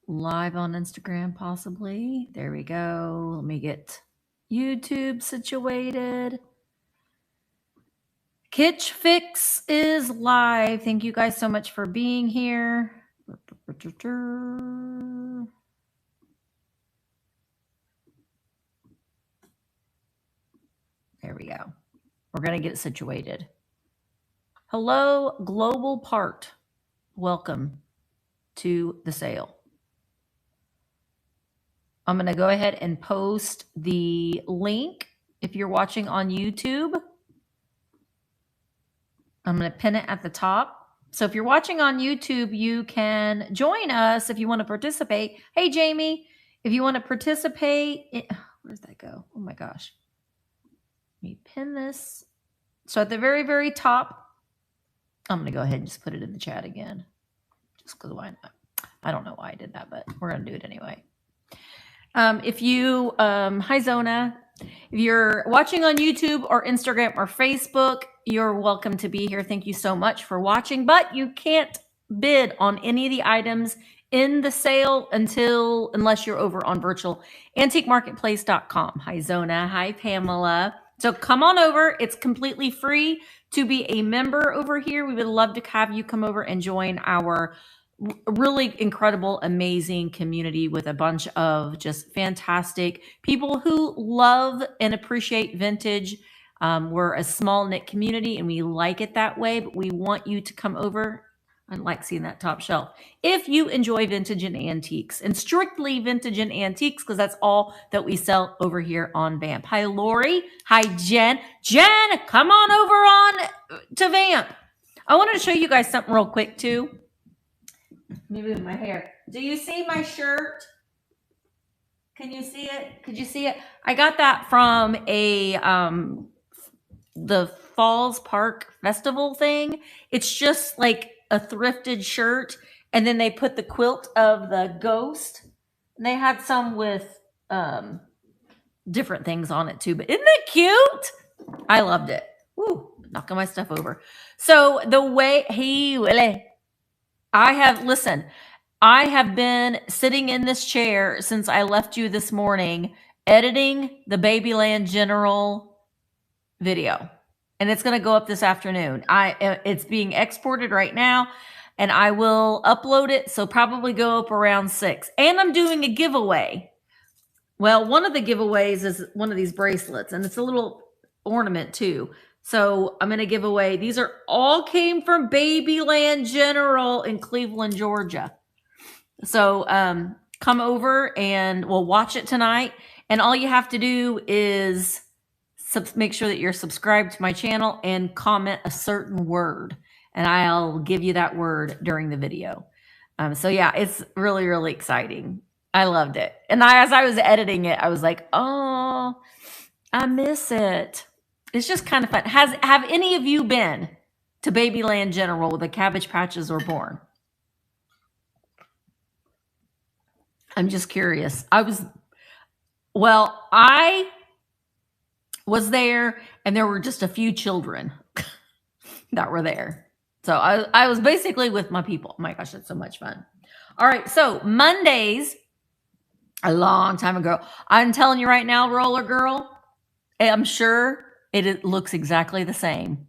live on Instagram, possibly. There we go. Let me get YouTube situated. Kitsch Fix is live. Thank you guys so much for being here. There we go. We're going to get it situated. Hello, Global Part. Welcome to the sale. I'm going to go ahead and post the link if you're watching on YouTube. I'm going to pin it at the top. So if you're watching on YouTube, you can join us if you want to participate. Hey, Jamie, if you want to participate, where's that go? Oh my gosh. Let me pin this. So at the very, very top, I'm going to go ahead and just put it in the chat again. Just because why not? I don't know why I did that, but we're going to do it anyway. If you, hi Zona, if you're watching on YouTube or Instagram or Facebook, you're welcome to be here. Thank you so much for watching, but you can't bid on any of the items in the sale unless you're over on virtualantiquemarketplace.com. Hi Zona, hi Pamela. So come on over. It's completely free to be a member over here. We would love to have you come over and join our really incredible, amazing community with a bunch of just fantastic people who love and appreciate vintage. We're a small knit community and we like it that way, but we want you to come over. I like seeing that top shelf. If you enjoy vintage and antiques, and strictly vintage and antiques, because that's all that we sell over here on Vamp. Hi, Lori. Hi, Jen. Jen, come on over on to Vamp. I wanted to show you guys something real quick too. Let me move my hair. Do you see my shirt? Can you see it? Could you see it? I got that from the Falls Park Festival thing. It's just like a thrifted shirt, and then they put the quilt of the ghost. And they had some with different things on it too. But isn't it cute? I loved it. Woo, knocking my stuff over. So the way I have been sitting in this chair since I left you this morning, editing the Babyland General video. And it's going to go up this afternoon. It's being exported right now, and I will upload it. So probably go up around 6. And I'm doing a giveaway. Well, one of the giveaways is one of these bracelets, and it's a little ornament too. So I'm going to give away. These are all came from Babyland General in Cleveland, Georgia. So come over and we'll watch it tonight. And all you have to do is make sure that you're subscribed to my channel and comment a certain word. And I'll give you that word during the video. So yeah, it's really, really exciting. I loved it. And as I was editing it, I was like, oh, I miss it. It's just kind of fun. Have any of you been to Babyland General where the Cabbage Patches were born? I'm just curious. I was there, and there were just a few children that were there. So I was basically with my people. Oh my gosh, that's so much fun. All right, so Mondays, a long time ago. I'm telling you right now, Roller Girl, I'm sure it looks exactly the same.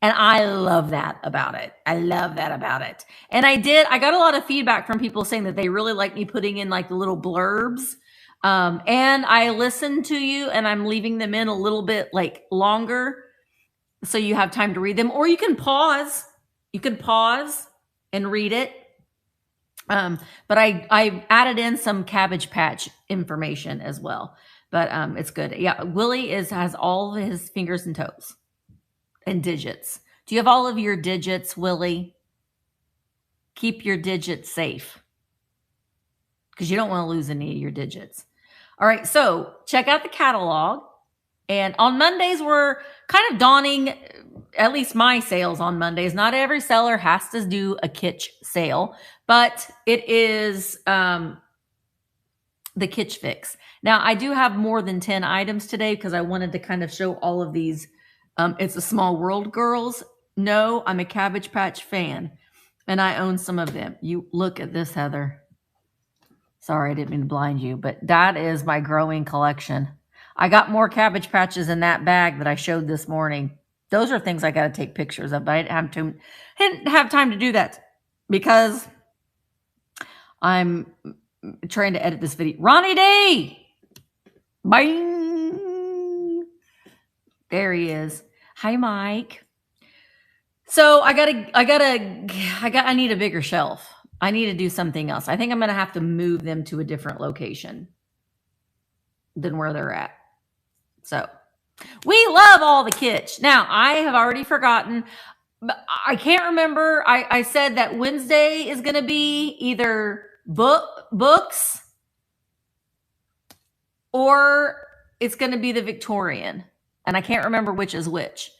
And I love that about it. I love that about it. And I got a lot of feedback from people saying that they really like me putting in like the little blurbs. And I listen to you, and I'm leaving them in a little bit like longer so you have time to read them, or you can pause. You can pause and read it. But I added in some Cabbage Patch information as well. But it's good. Yeah, Willie has all of his fingers and toes and digits. Do you have all of your digits, Willie? Keep your digits safe because you don't want to lose any of your digits. All right, so check out the catalog. And on Mondays, we're kind of donning, at least my sales on Mondays. Not every seller has to do a Kitsch sale, but it is the Kitsch Fix. Now, I do have more than 10 items today because I wanted to kind of show all of these. It's a Small World girls. No, I'm a Cabbage Patch fan, and I own some of them. You look at this, Heather. Sorry, I didn't mean to blind you, but that is my growing collection. I got more Cabbage Patches in that bag that I showed this morning. Those are things I got to take pictures of, but I didn't have time to do that because I'm trying to edit this video. Ronnie D! Bing! There he is. Hi, Mike. So I need a bigger shelf. I need to do something else. I think I'm going to have to move them to a different location than where they're at. So we love all the kitsch. Now, I have already forgotten. I can't remember. I said that Wednesday is going to be either books or it's going to be the Victorian. And I can't remember which is which.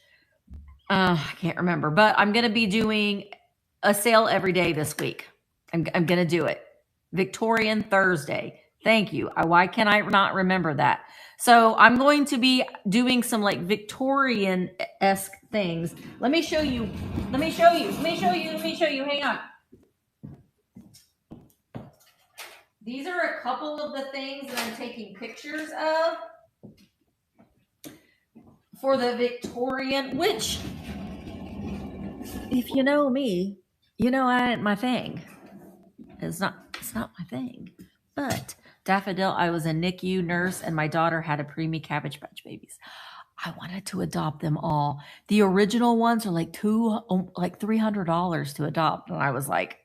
I can't remember. But I'm going to be doing a sale every day this week. I'm going to do it. Victorian Thursday. Thank you. Why can I not remember that? So I'm going to be doing some like Victorian-esque things. Let me show you. Let me show you. Hang on. These are a couple of the things that I'm taking pictures of for the Victorian, which, if you know me, you know I ain't my thing. It's not my thing. But Daffodil, I was a NICU nurse and my daughter had a preemie Cabbage Patch babies. I wanted to adopt them all. The original ones are like $300 to adopt. And I was like,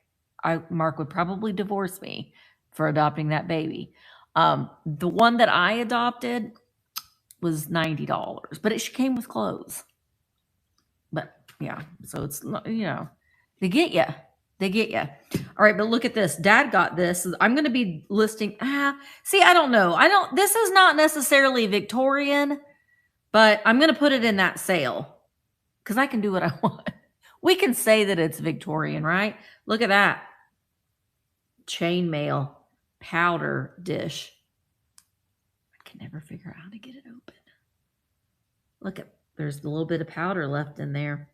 Mark would probably divorce me for adopting that baby. The one that I adopted was $90, but it came with clothes. But yeah, so it's not, they get you. They get you. All right, but look at this. Dad got this. I'm going to be listing. See, I don't know. This is not necessarily Victorian, but I'm going to put it in that sale because I can do what I want. We can say that it's Victorian, right? Look at that. Chainmail powder dish. I can never figure out how to get it open. Look at, there's a little bit of powder left in there.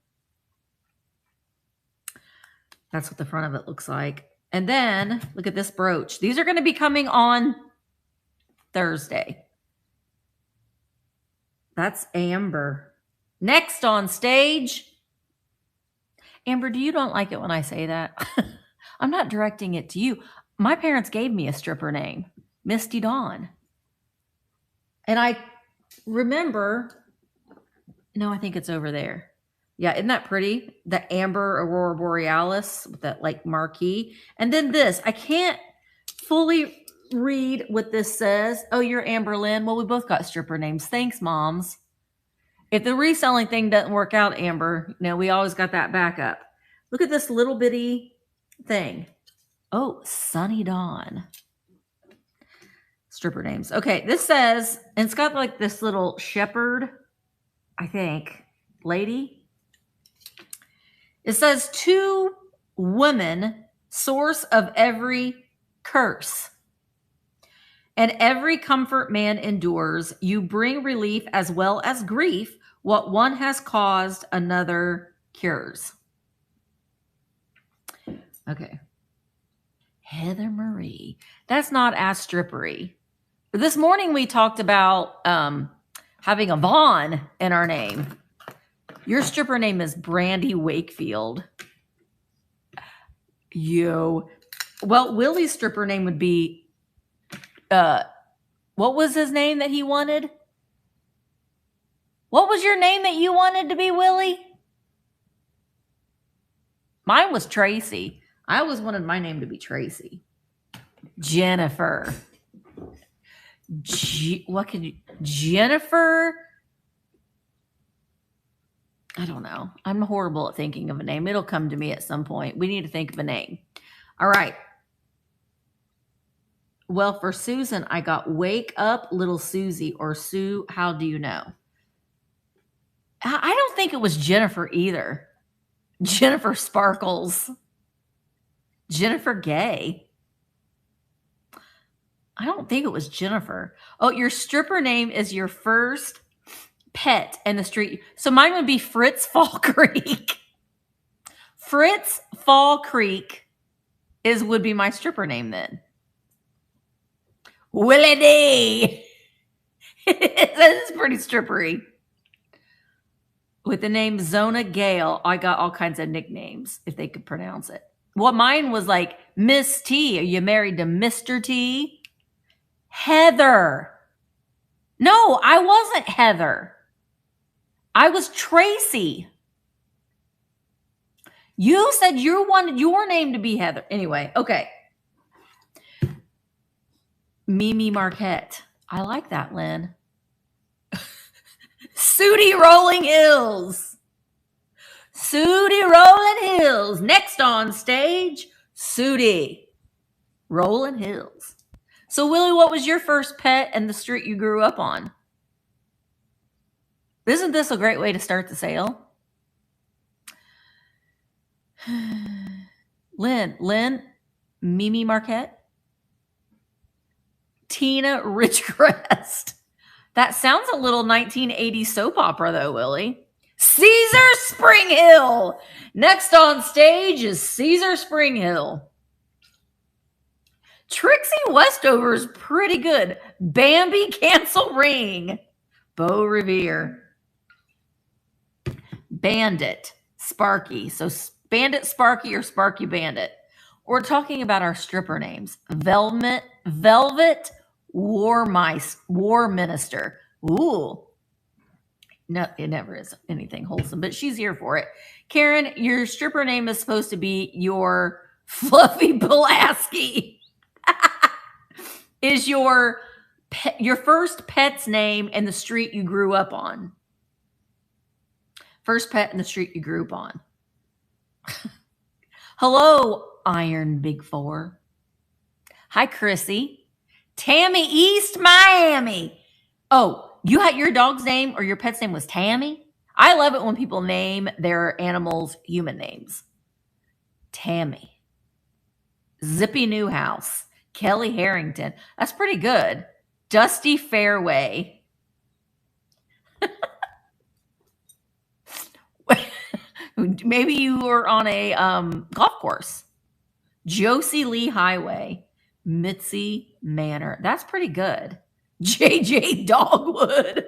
That's what the front of it looks like. And then look at this brooch. These are going to be coming on Thursday. That's Amber. Next on stage. Amber, do you don't like it when I say that? I'm not directing it to you. My parents gave me a stripper name, Misty Dawn. And I remember, no, I think it's over there. Yeah, isn't that pretty? The Amber Aurora Borealis with that like marquee. And then this, I can't fully read what this says. Oh, you're Amber Lynn. Well, we both got stripper names. Thanks, moms. If the reselling thing doesn't work out, Amber, we always got that backup. Look at this little bitty thing. Oh, Sunny Dawn. Stripper names. Okay, this says, and it's got like this little shepherd, I think, lady. It says, to women, source of every curse. And every comfort man endures, you bring relief as well as grief. What one has caused, another cures. Okay. Heather Marie. That's not as strippery. This morning we talked about having a Vaughn in our name. Your stripper name is Brandy Wakefield. Yo. Well, Willie's stripper name would be, what was his name that he wanted? What was your name that you wanted to be, Willie? Mine was Tracy. I always wanted my name to be Tracy. Jennifer. Jennifer? I don't know. I'm horrible at thinking of a name. It'll come to me at some point. We need to think of a name. All right. Well, for Susan, I got Wake Up Little Susie or Sue. How do you know? I don't think it was Jennifer either. Jennifer Sparkles. Jennifer Gay. I don't think it was Jennifer. Oh, your stripper name is your first pet in the street. So mine would be Fritz Fall Creek. Fritz Fall Creek would be my stripper name then. Willie D. It's pretty strippery. With the name Zona Gale, I got all kinds of nicknames if they could pronounce it. Well, mine was like Miss T. Are you married to Mr. T? Heather. No, I wasn't Heather. I was Tracy. You said you wanted your name to be Heather. Anyway, okay. Mimi Marquette. I like that, Lynn. Sooty Rolling Hills. Sooty Rolling Hills. Next on stage, Sooty Rolling Hills. So, Willie, what was your first pet and the street you grew up on? Isn't this a great way to start the sale? Lynn, Mimi Marquette, Tina Ridgecrest. That sounds a little 1980s soap opera, though, Willie. Caesar Springhill. Next on stage is Caesar Springhill. Trixie Westover's pretty good. Bambi Cancel Ring. Beau Revere. Bandit. Sparky. So Bandit Sparky or Sparky Bandit. We're talking about our stripper names. Velvet War Minister. Ooh. No, it never is anything wholesome, but she's here for it. Karen, your stripper name is supposed to be your Fluffy Pulaski. Is your first pet's name and the street you grew up on. First pet in the street you grew up on. Hello, Iron Big Four. Hi, Chrissy. Tammy East Miami. Oh, you had your dog's name or your pet's name was Tammy? I love it when people name their animals human names. Tammy. Zippy Newhouse. Kelly Harrington. That's pretty good. Dusty Fairway. Maybe you were on a golf course. Josie Lee Highway. Mitzi Manor. That's pretty good. JJ Dogwood.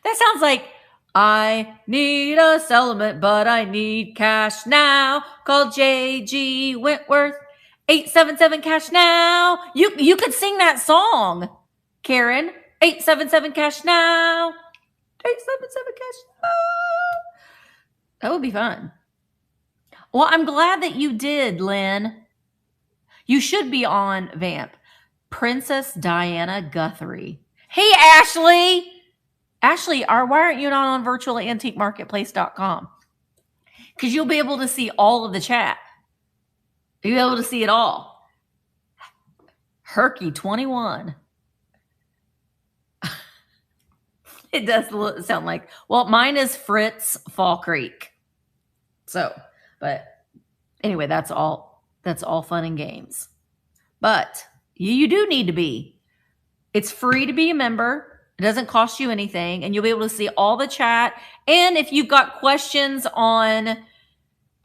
That sounds like, I need a settlement, but I need cash now. Call JG Wentworth. 877 cash now. You could sing that song, Karen. 877 cash now. 877 cash now. That would be fun. Well, I'm glad that you did, Lynn. You should be on Vamp. Princess Diana Guthrie. Hey, Ashley. Ashley, why aren't you not on virtualantiquemarketplace.com? Because you'll be able to see all of the chat. You'll be able to see it all. Herky 21. It does sound like, well, mine is Fritz Fall Creek. So, but anyway, that's all fun and games. But you do need to be. It's free to be a member. It doesn't cost you anything, and you'll be able to see all the chat. And if you've got questions on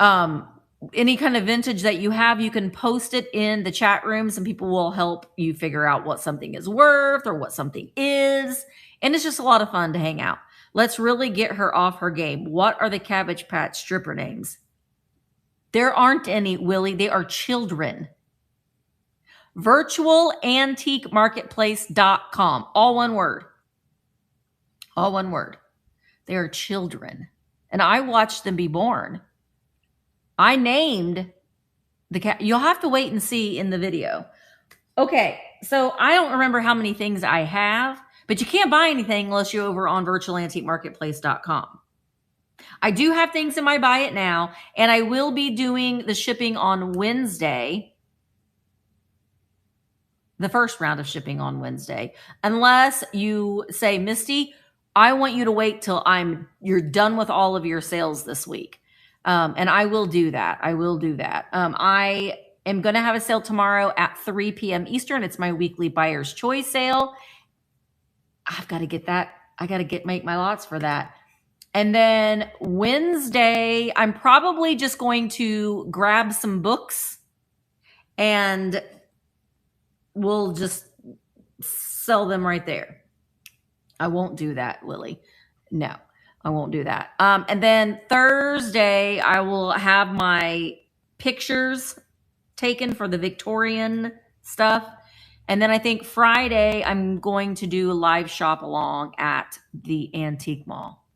any kind of vintage that you have, you can post it in the chat rooms, and people will help you figure out what something is worth or what something is. And it's just a lot of fun to hang out. Let's really get her off her game. What are the Cabbage Patch stripper names? There aren't any, Willie. They are children. virtualantiquemarketplace.com. All one word. All one word. They are children. And I watched them be born. I named the cat. You'll have to wait and see in the video. Okay, so I don't remember how many things I have, but you can't buy anything unless you're over on virtualantiquemarketplace.com. I do have things in my buy it now, and I will be doing the shipping on Wednesday. The first round of shipping on Wednesday. Unless you say, Misty, I want you to wait till you're done with all of your sales this week. And I will do that. I will do that. I am going to have a sale tomorrow at 3 p.m. Eastern. It's my weekly buyer's choice sale. I've got to get that. I got to make my lots for that. And then Wednesday, I'm probably just going to grab some books and we'll just sell them right there. I won't do that, Lily. No, I won't do that. And then Thursday, I will have my pictures taken for the Victorian stuff. And then I think Friday, I'm going to do a live shop along at the antique mall.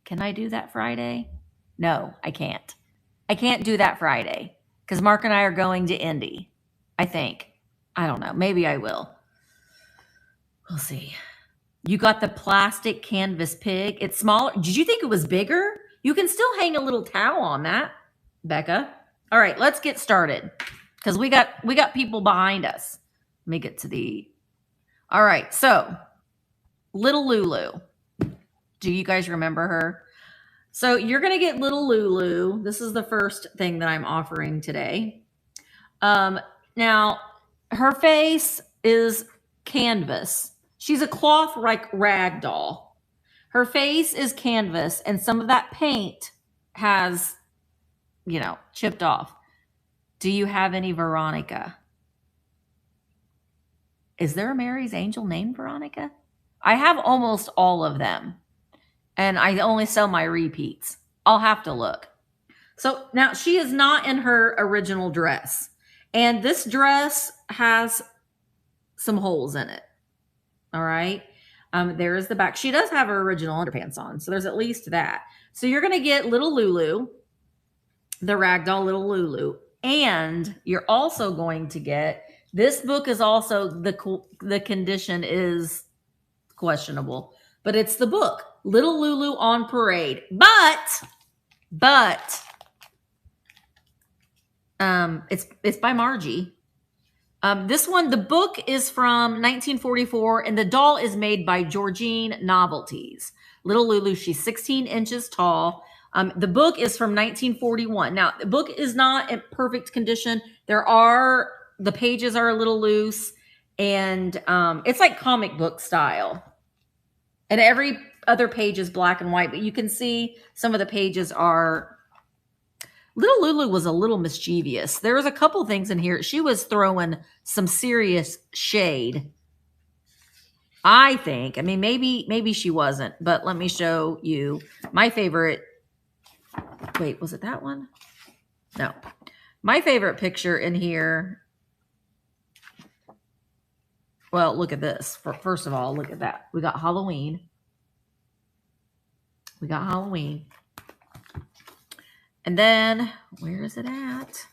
Can I do that Friday? No, I can't. I can't do that Friday because Mark and I are going to Indy, I think. I don't know. Maybe I will. We'll see. You got the plastic canvas pig. It's smaller. Did you think it was bigger? You can still hang a little towel on that, Becca. All right, let's get started because we got people behind us. Let me get to the. All right, so little Lulu. Do you guys remember her? So you're going to get little Lulu. This is the first thing that I'm offering today. Now, her face is canvas. She's a cloth rag doll. Her face is canvas, and some of that paint has, chipped off. Do you have any Veronica? Is there a Mary's Angel named Veronica? I have almost all of them, and I only sell my repeats. I'll have to look. So now she is not in her original dress, and this dress has some holes in it. All right. There is the back. She does have her original underpants on, so there's at least that. So you're going to get little Lulu, the ragdoll little Lulu, and you're also going to get, this book is also, the condition is questionable, but it's the book, Little Lulu on Parade. But it's by Margie. This one, the book is from 1944, and the doll is made by Georgine Novelties. Little Lulu, she's 16 inches tall. The book is from 1941. Now, the book is not in perfect condition. The pages are a little loose, and it's like comic book style. And every other page is black and white, but you can see some of the pages are... Little Lulu was a little mischievous. There was a couple things in here. She was throwing some serious shade, I think. I mean, maybe she wasn't, but let me show you my favorite. Wait, was it that one? No. My favorite picture in here. Well, look at this. First of all, look at that. We got Halloween. And then, where is it at?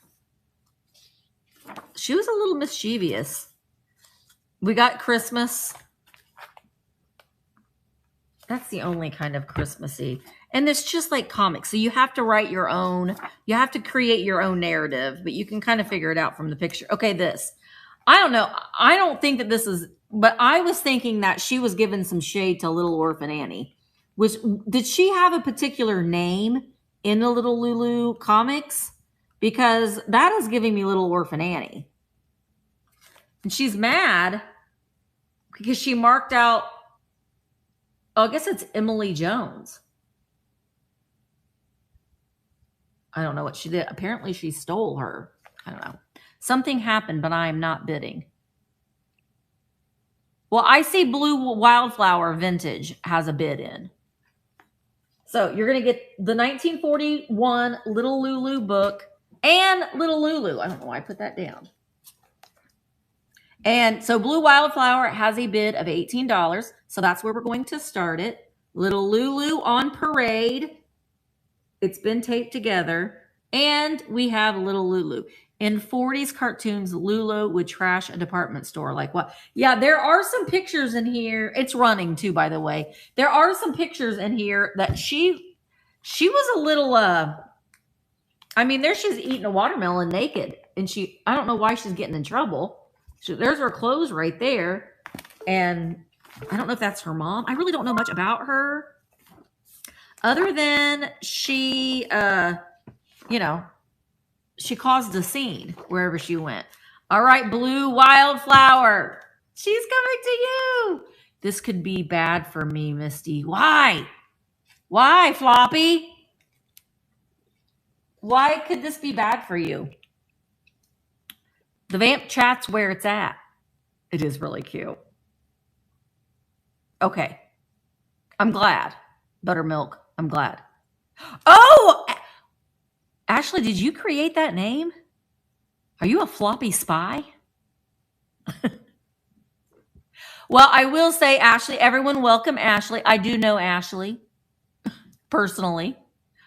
She was a little mischievous. We got Christmas. That's the only kind of Christmassy. And it's just like comics. So you have to write your own. You have to create your own narrative, but you can kind of figure it out from the picture. Okay, this. I don't know. I don't think that this is, but I was thinking that she was giving some shade to Little Orphan Annie. Did she have a particular name in the Little Lulu comics? Because that is giving me Little Orphan Annie. And she's mad because she marked out, I guess it's Emily Jones. I don't know what she did. Apparently she stole her. I don't know. Something happened, but I am not bidding. Well, I see Blue Wildflower Vintage has a bid in. So you're going to get the 1941 Little Lulu book and Little Lulu. I don't know why I put that down. And so Blue Wildflower has a bid of $18. So that's where we're going to start it. Little Lulu on Parade. It's been taped together. And we have Little Lulu. In 40s cartoons, Lulu would trash a department store. Like what? Yeah, there are some pictures in here. It's running too, by the way. There are some pictures in here that she was a little, I mean, there she's eating a watermelon naked. And I don't know why she's getting in trouble. There's her clothes right there. And I don't know if that's her mom. I really don't know much about her. Other than she, she caused a scene wherever she went. All right, Blue Wildflower. She's coming to you. This could be bad for me, Misty. Why? Why, Floppy? Why could this be bad for you? The Vamp chat's where it's at. It is really cute. Okay. I'm glad. Buttermilk. I'm glad. Oh, Ashley, did you create that name? Are you a floppy spy? Well, I will say, Ashley, everyone welcome Ashley. I do know Ashley personally.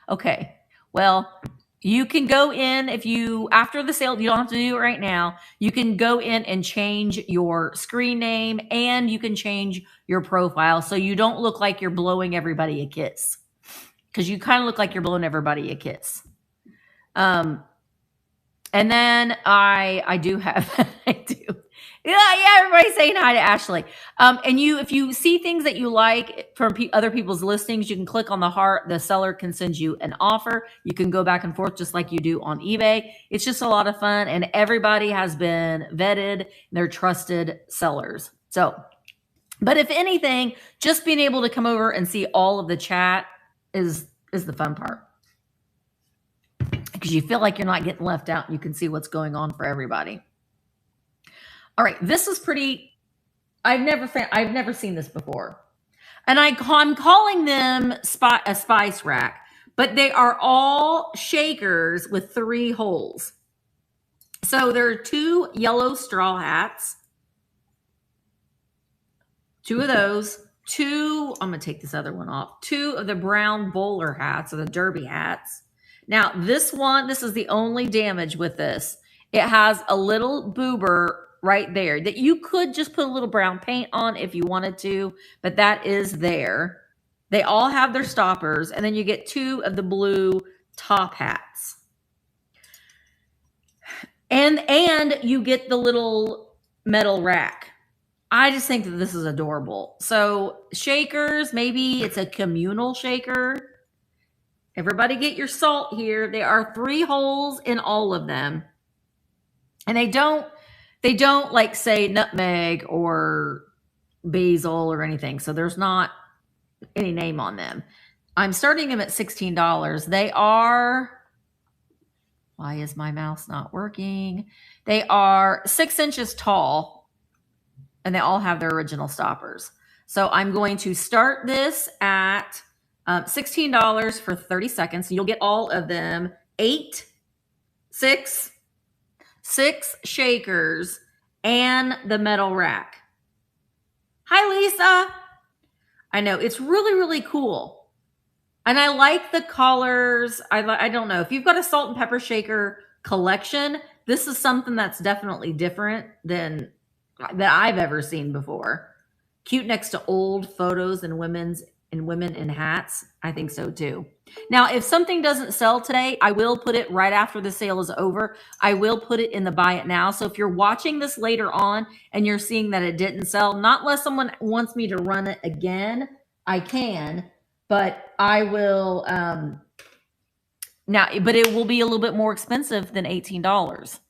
Okay. Well, you can go in if you, after the sale, you don't have to do it right now. You can go in and change your screen name and you can change your profile so you don't look like you're blowing everybody a kiss. Because you kind of look like you're blowing everybody a kiss. And then I do have, I do. Yeah, everybody's saying hi to Ashley. And if you see things that you like from other people's listings, you can click on the heart. The seller can send you an offer. You can go back and forth just like you do on eBay. It's just a lot of fun, and everybody has been vetted. They're trusted sellers. So, but if anything, just being able to come over and see all of the chat is the fun part. Because you feel like you're not getting left out and you can see what's going on for everybody. All right, this is pretty, I've never seen this before. And I'm calling them a spice rack, but they are all shakers with 3 holes. So there are 2 yellow straw hats, 2 of those, 2, I'm going to take this other one off, 2 of the brown bowler hats or the derby hats. Now, this is the only damage with this. It has a little boober right there that you could just put a little brown paint on if you wanted to, but that is there. They all have their stoppers, and then you get 2 of the blue top hats. And you get the little metal rack. I just think that this is adorable. So shakers, maybe it's a communal shaker. Everybody get your salt here. There are 3 holes in all of them. And they don't like say nutmeg or basil or anything. So there's not any name on them. I'm starting them at $16. They are, why is my mouse not working? They are 6 inches tall and they all have their original stoppers. So I'm going to start this at $16 for 30 seconds. You'll get all of them. 6 shakers and the metal rack. Hi, Lisa. I know it's really, really cool. And I like the colors. I don't know if you've got a salt and pepper shaker collection, this is something that's definitely different than that I've ever seen before. Cute next to old photos and women in hats. I think so too. Now, if something doesn't sell today, I will put it right after the sale is over. I will put it in the buy it now. So if you're watching this later on and you're seeing that it didn't sell, not unless someone wants me to run it again, I can, but I will, but it will be a little bit more expensive than $18.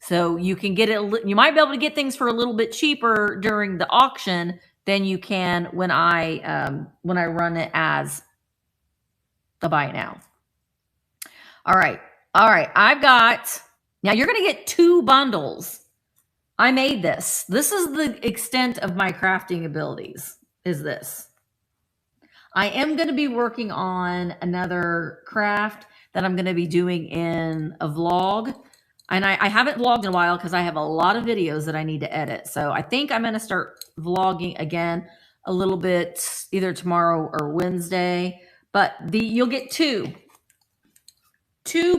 So you can get it, you might be able to get things for a little bit cheaper during the auction than you can when I run it as the buy it now. All right. I've got, now you're going to get 2 bundles. I made this. This is the extent of my crafting abilities, is this. I am going to be working on another craft that I'm going to be doing in a vlog. And I haven't vlogged in a while because I have a lot of videos that I need to edit. So I think I'm going to start vlogging again a little bit either tomorrow or Wednesday. But you'll get two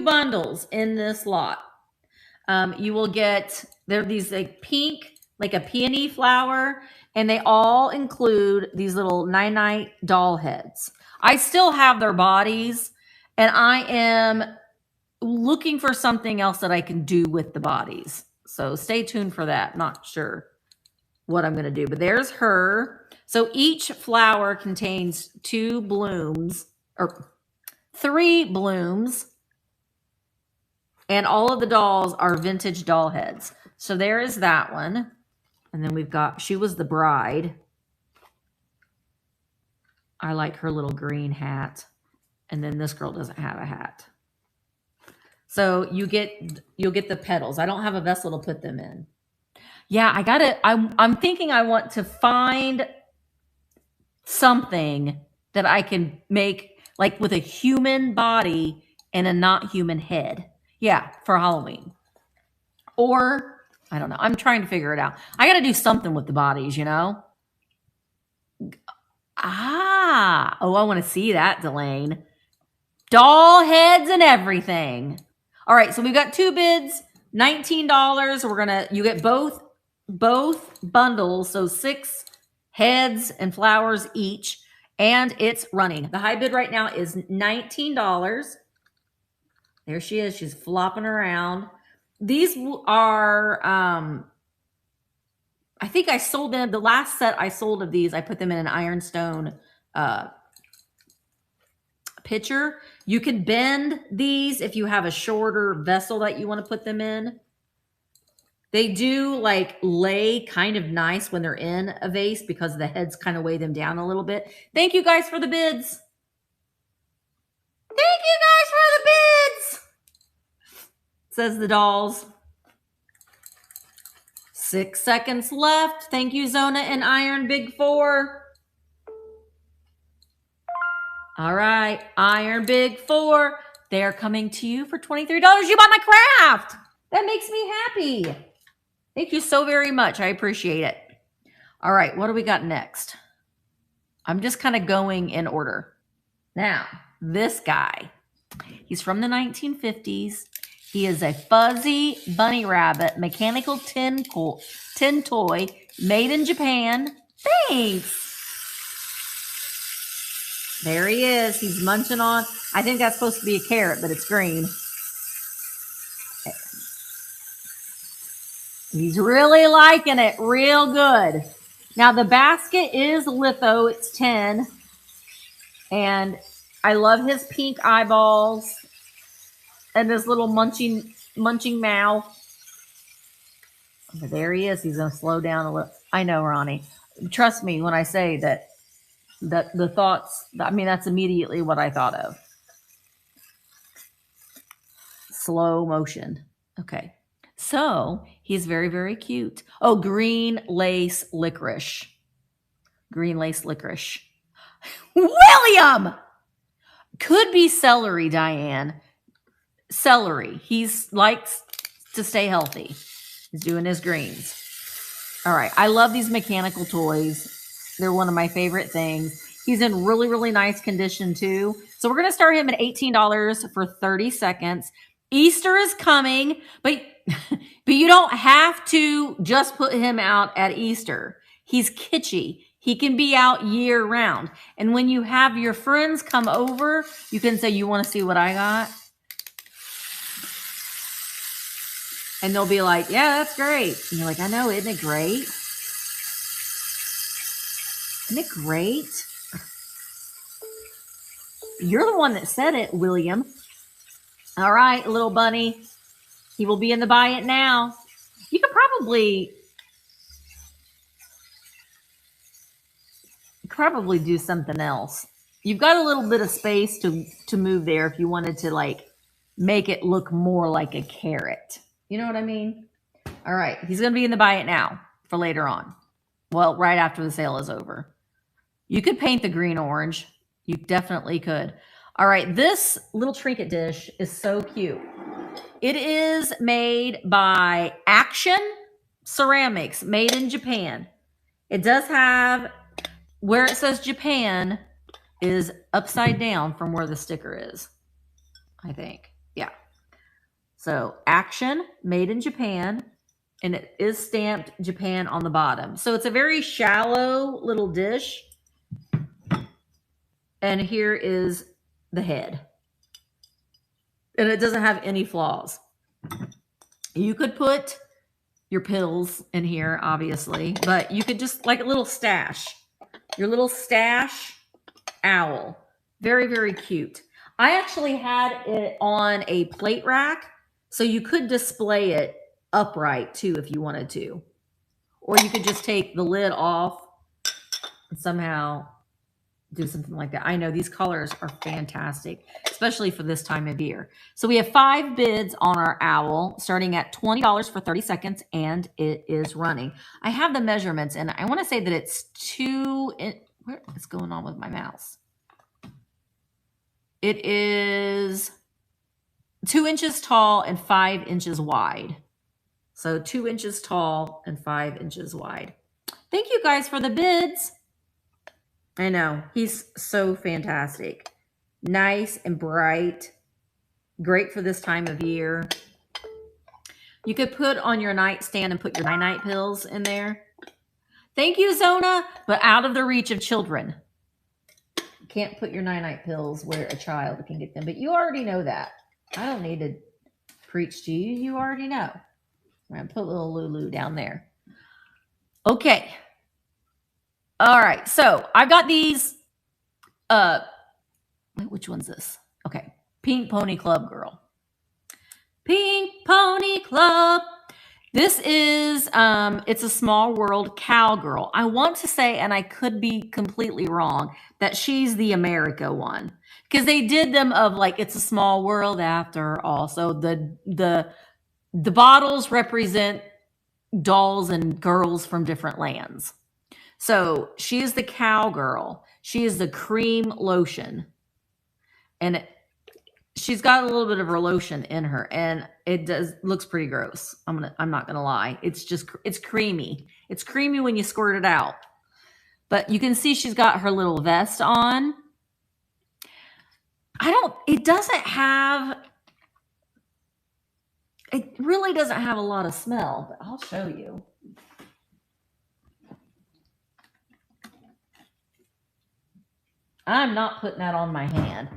bundles in this lot. You will get, they're these like pink, like a peony flower, and they all include these little night doll heads. I still have their bodies, and I am looking for something else that I can do with the bodies. So stay tuned for that. Not sure what I'm going to do, but there's her. So each flower contains 2 blooms or 3 blooms, and all of the dolls are vintage doll heads. So there is that one. And then we've got, she was the bride. I like her little green hat. And then this girl doesn't have a hat. So you'll get the petals. I don't have a vessel to put them in. Yeah, I'm thinking I want to find something that I can make like with a human body and a not human head. Yeah, for Halloween. Or I don't know. I'm trying to figure it out. I got to do something with the bodies, you know? Ah, oh, I want to see that, Delane. Doll heads and everything. All right, so we've got two bids, $19. You get both bundles, so 6 heads and flowers each, and it's running. The high bid right now is $19. There she is. She's flopping around. These are I think I sold them, the last set I sold of these, I put them in an ironstone pitcher. You can bend these if you have a shorter vessel that you want to put them in. They do like lay kind of nice when they're in a vase because the heads kind of weigh them down a little bit. Thank you guys for the bids. Thank you guys for the bids, says the dolls. 6 seconds left. Thank you, Zona and Iron Big 4. All right, Iron Big 4. They're coming to you for $23. You bought my craft. That makes me happy. Thank you so very much. I appreciate it. All right, what do we got next? I'm just kind of going in order. Now, this guy. He's from the 1950s. He is a fuzzy bunny rabbit, mechanical tin toy, made in Japan. Thanks. There he is. He's munching on. I think that's supposed to be a carrot, but it's green. He's really liking it. Real good. Now, the basket is litho. It's 10. And I love his pink eyeballs and this little munching mouth. But there he is. He's going to slow down a little. I know, Ronnie. Trust me when I say that the thoughts, I mean, that's immediately what I thought of. Slow motion. Okay. So he's very, very cute. Oh, green lace licorice. Green lace licorice. William! Could be celery, Diane. Celery. He's likes to stay healthy. He's doing his greens. All right. I love these mechanical toys. They're one of my favorite things. He's in really, really nice condition too. So we're going to start him at $18 for 30 seconds. Easter is coming, but you don't have to just put him out at Easter. He's kitschy. He can be out year round. And when you have your friends come over, you can say, you want to see what I got? And they'll be like, yeah, that's great. And you're like, I know, isn't it great? Isn't it great? You're the one that said it, William. All right, little bunny. He will be in the buy it now. You could probably do something else. You've got a little bit of space to move there if you wanted to like make it look more like a carrot. You know what I mean? All right, he's going to be in the buy it now for later on. Well, right after the sale is over. You could paint the green orange. You definitely could. All right, this little trinket dish is so cute. It is made by Action Ceramics, made in Japan. It does have, where it says Japan is upside down from where the sticker is, I think. Yeah. So Action, made in Japan, and it is stamped Japan on the bottom. So it's a very shallow little dish. And here is the head. And it doesn't have any flaws. You could put your pills in here, obviously, but you could just like a little stash. Your little stash owl. Very, very cute. I actually had it on a plate rack, so you could display it upright too if you wanted to. Or you could just take the lid off and somehow do something like that. I know these colors are fantastic, especially for this time of year. So we have 5 bids on our owl, starting at $20 for 30 seconds, and it is running. I have the measurements, and I want to say that it's what is going on with my mouse? It is 2 inches tall and 5 inches wide. So 2 inches tall and 5 inches wide. Thank you guys for the bids. I know, he's so fantastic. Nice and bright. Great for this time of year. You could put on your nightstand and put your night pills in there. Thank you, Zona, but out of the reach of children. You can't put your night pills where a child can get them, but you already know that. I don't need to preach to you. You already know. I'm going to put little Lulu down there. Okay. All right, so I've got these, which one's this? Okay, Pink Pony Club Girl. Pink Pony Club. This is, it's a Small World cowgirl. I want to say, and I could be completely wrong, that she's the America one. Because they did them of like, it's a small world after all. So the bottles represent dolls and girls from different lands. So she is the cowgirl. She is the cream lotion. And she's got a little bit of her lotion in her. And it looks pretty gross. I'm not gonna lie. It's creamy. It's creamy when you squirt it out. But you can see she's got her little vest on. It really doesn't have a lot of smell, but I'll show you. I'm not putting that on my hand.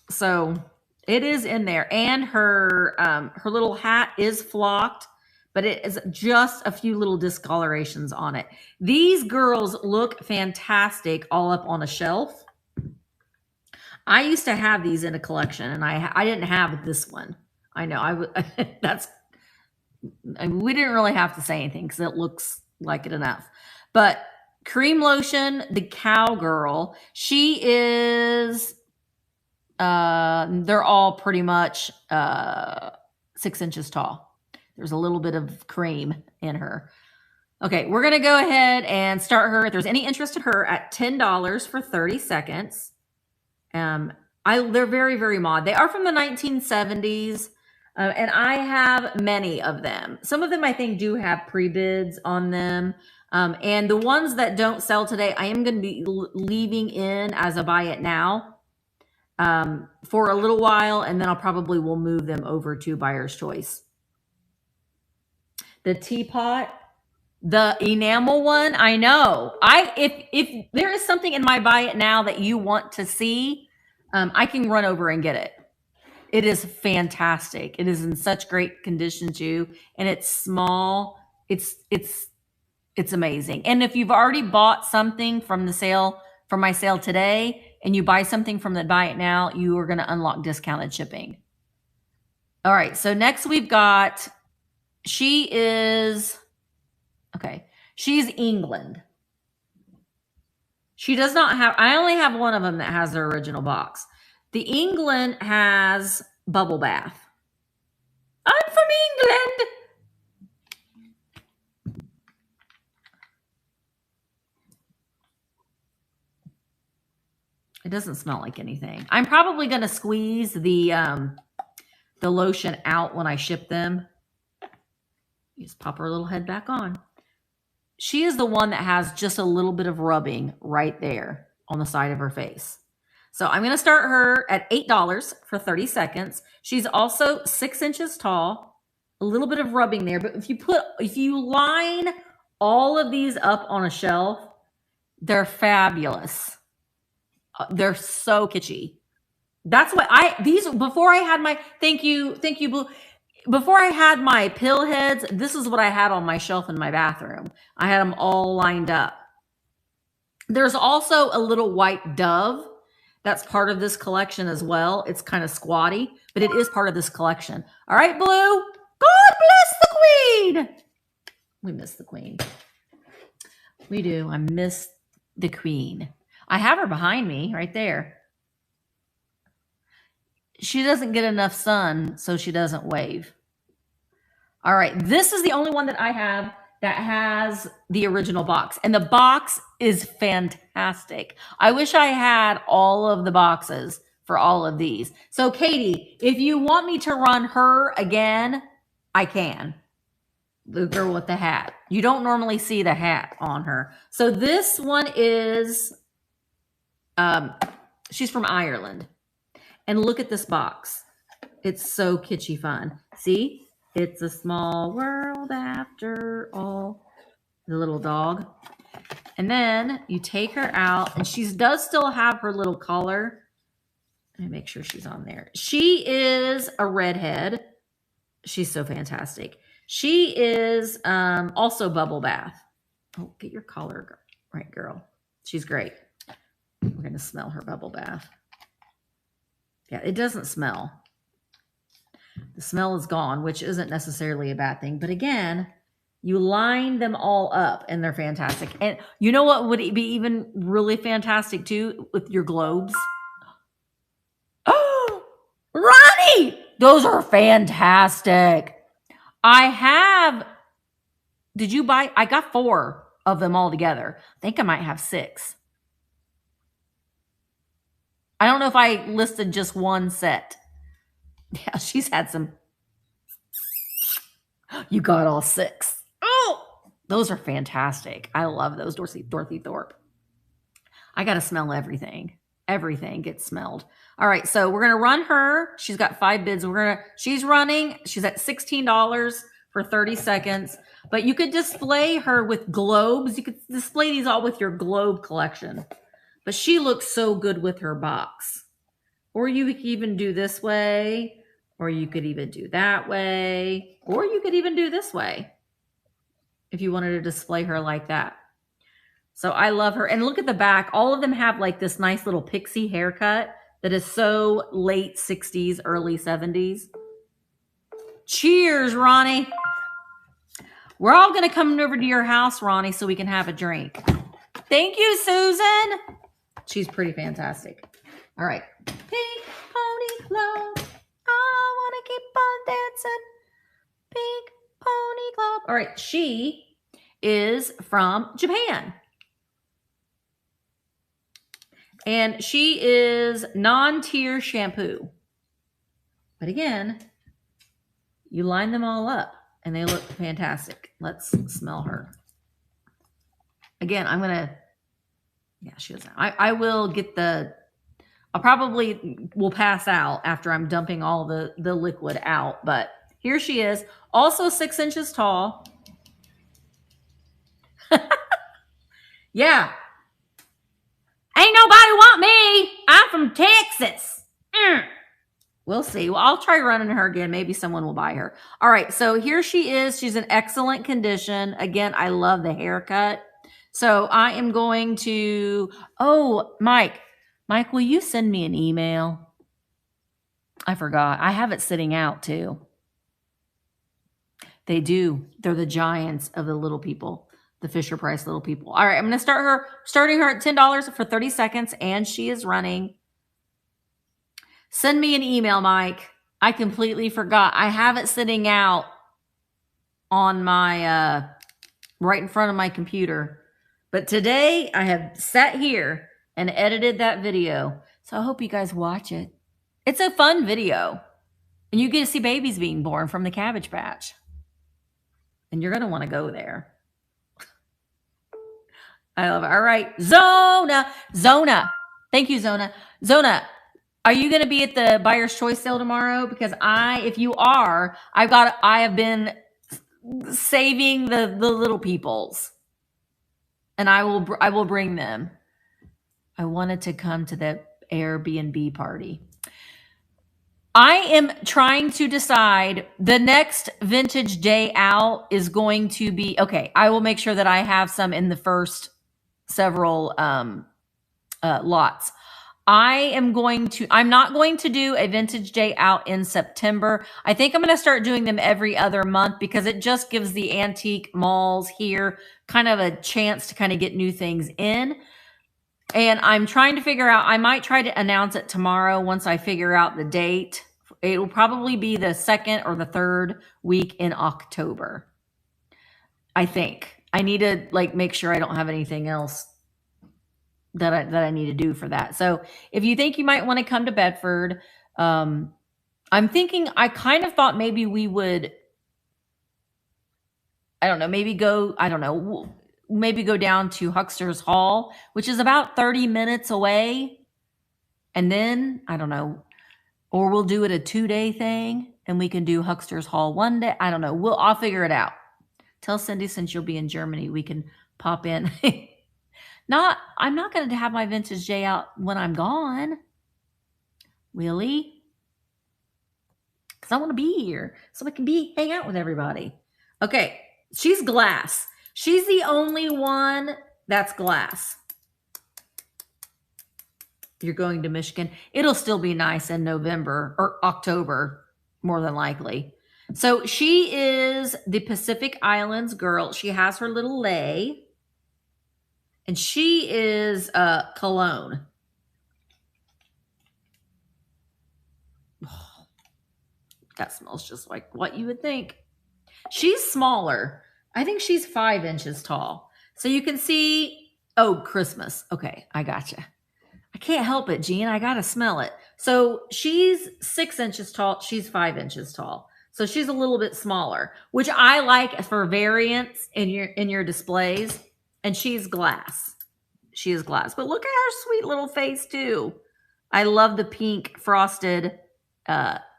So it is in there. And her little hat is flocked, but it is just a few little discolorations on it. These girls look fantastic all up on a shelf. I used to have these in a collection, and I didn't have this one. I know we didn't really have to say anything because it looks like it enough. But cream lotion, the cowgirl, she is, they're all pretty much 6 inches tall. There's a little bit of cream in her. Okay, we're going to go ahead and start her. If there's any interest in her, at $10 for 30 seconds. They're very, very mod. They are from the 1970s. And I have many of them. Some of them I think do have pre-bids on them. And the ones that don't sell today, I am going to be leaving in as a buy it now for a little while. And then I'll probably will move them over to buyer's choice. The teapot, the enamel one, I know. If there is something in my buy it now that you want to see, I can run over and get it. It is fantastic. It is in such great condition too, and it's small. It's amazing. And if you've already bought something from the sale, from my sale today, and you buy something from the buy it now, you are going to unlock discounted shipping. All right. So next we've got, she's England. She does not have, I only have one of them that has their original box. The England has bubble bath. I'm from England. It doesn't smell like anything. I'm probably going to squeeze the lotion out when I ship them. You just pop her little head back on. She is the one that has just a little bit of rubbing right there on the side of her face. So I'm going to start her at $8 for 30 seconds. She's also 6 inches tall, a little bit of rubbing there. But if you line all of these up on a shelf, they're fabulous. They're so kitschy. That's what before I had my, thank you, Blue. Before I had my pill heads, this is what I had on my shelf in my bathroom. I had them all lined up. There's also a little white dove that's part of this collection as well. It's kind of squatty, but it is part of this collection. All right, Blue. God bless the queen. We miss the queen. We do. I miss the queen. I have her behind me right there. She doesn't get enough sun, so she doesn't wave. All right, this is the only one that I have that has the original box. And the box is fantastic. I wish I had all of the boxes for all of these. So Katie, if you want me to run her again, I can. The girl with the hat. You don't normally see the hat on her. So this one is, she's from Ireland. And look at this box. It's so kitschy fun. See? It's a small world after all. The little dog. And then you take her out, and she does still have her little collar. Let me make sure she's on there. She is a redhead. She's so fantastic. She is also bubble bath. Oh, get your collar right, girl. She's great. We're going to smell her bubble bath. Yeah, it doesn't smell. The smell is gone, which isn't necessarily a bad thing. But again, you line them all up and they're fantastic. And you know what would be even really fantastic too? With your globes. Oh, Ronnie! Those are fantastic. I have, did you buy? I got 4 of them all together. I think I might have 6. I don't know if I listed just one set. Yeah, she's had some. You got all 6. Oh, those are fantastic. I love those, Dorothy Thorpe. I got to smell everything. Everything gets smelled. All right, so we're going to run her. She's got 5 bids. She's running. She's at $16 for 30 seconds. But you could display her with globes. You could display these all with your globe collection. But she looks so good with her box. Or you could even do this way. Or you could even do that way. Or you could even do this way. If you wanted to display her like that. So I love her. And look at the back. All of them have like this nice little pixie haircut that is so late 60s, early 70s. Cheers, Ronnie. We're all going to come over to your house, Ronnie, so we can have a drink. Thank you, Susan. She's pretty fantastic. All right. Pink pony club. I want to keep on dancing. Pink pony club. All right. She is from Japan. And she is non-tear shampoo. But again, you line them all up and they look fantastic. Let's smell her. Again, I'm going to, yeah, she doesn't. I will get I'll probably will pass out after I'm dumping all the liquid out. But here she is. Also 6 inches tall. Yeah. Ain't nobody want me. I'm from Texas. We'll see. Well, I'll try running her again. Maybe someone will buy her. All right. So here she is. She's in excellent condition. Again, I love the haircut. So I am going to, oh, Mike, will you send me an email? I forgot. I have it sitting out too. They do. They're the giants of the little people. The Fisher Price little people. All right, I'm going to starting her at $10 for 30 seconds, and she is running. Send me an email, Mike. I completely forgot. I have it sitting out on my, right in front of my computer. But today, I have sat here and edited that video. So I hope you guys watch it. It's a fun video. And you get to see babies being born from the Cabbage Patch. And you're going to want to go there. I love it. All right. Zona. Thank you, Zona. Zona, are you going to be at the Buyer's Choice sale tomorrow? Because if you are, I have been saving the little peoples. And I will bring them. I wanted to come to the Airbnb party. I am trying to decide the next vintage day out is going to be, okay, I will make sure that I have some in the first several lots. I'm not going to do a vintage day out in September. I think I'm going to start doing them every other month because it just gives the antique malls here kind of a chance to kind of get new things in. And I'm trying to figure out, I might try to announce it tomorrow once I figure out the date. It will probably be the 2nd or the 3rd week in October. I think. I need to like make sure I don't have anything else that I need to do for that. So if you think you might want to come to Bedford, I'm thinking, I kind of thought maybe we would, I don't know, maybe go down to Huckster's Hall, which is about 30 minutes away. And then, I don't know, or we'll do it a 2-day thing and we can do Huckster's Hall one day. I don't know. I'll figure it out. Tell Cindy, since you'll be in Germany, we can pop in. I'm not going to have my vintage day out when I'm gone. Really? Because I want to be here so I can hang out with everybody. Okay. She's glass. She's the only one that's glass. You're going to Michigan. It'll still be nice in November or October, more than likely. So she is the Pacific Islands girl. She has her little lei. And she is cologne. Oh, that smells just like what you would think. She's smaller. I think she's 5 inches tall. So you can see, oh, Christmas. Okay, I gotcha. I can't help it, Jean. I got to smell it. So she's 6 inches tall. She's 5 inches tall. So she's a little bit smaller, which I like for variants in your displays. And she's glass. She is glass. But look at her sweet little face, too. I love the pink frosted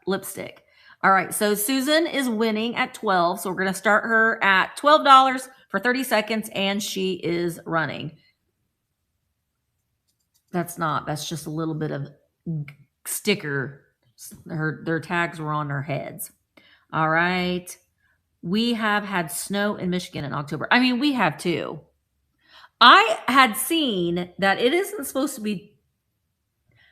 lipstick. All right, so Susan is winning at 12. So we're going to start her at $12 for 30 seconds, and she is running. That's just a little bit of sticker. Their tags were on their heads. All right. We have had snow in Michigan in October. I mean, we have too. I had seen that it isn't supposed to be,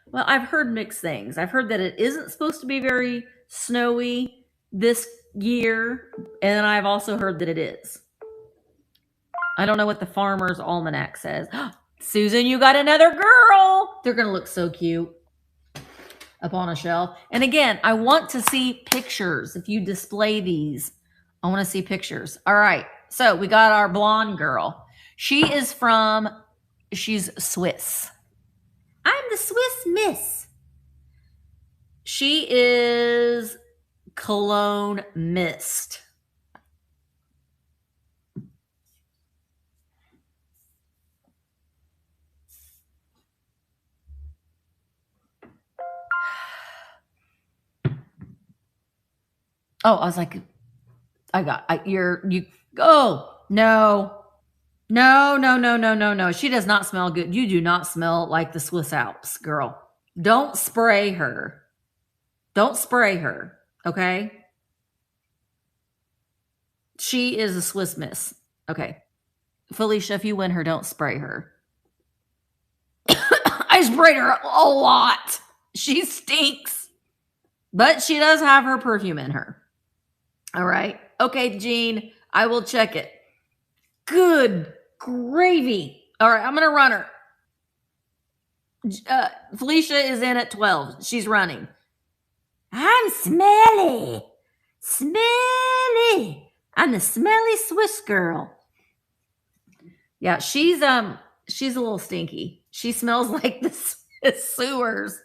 well, I've heard mixed things. I've heard that it isn't supposed to be very snowy this year, and I've also heard that it is. I don't know what the Farmer's Almanac says. Susan, you got another girl. They're going to look so cute up on a shelf. And again, I want to see pictures. If you display these, I want to see pictures. All right. So we got our blonde girl. She's Swiss. I'm the Swiss Miss. She is Cologne Mist. Oh, I was like, no. She does not smell good. You do not smell like the Swiss Alps, girl. Don't spray her. Okay? She is a Swiss Miss. Okay. Felicia, if you win her, don't spray her. I sprayed her a lot. She stinks. But she does have her perfume in her. All right. Okay, Jean, I will check it. Good gravy. All right, I'm going to run her. Felicia is in at 12. She's running. I'm smelly. Smelly. I'm the smelly Swiss girl. Yeah, she's a little stinky. She smells like the sewers.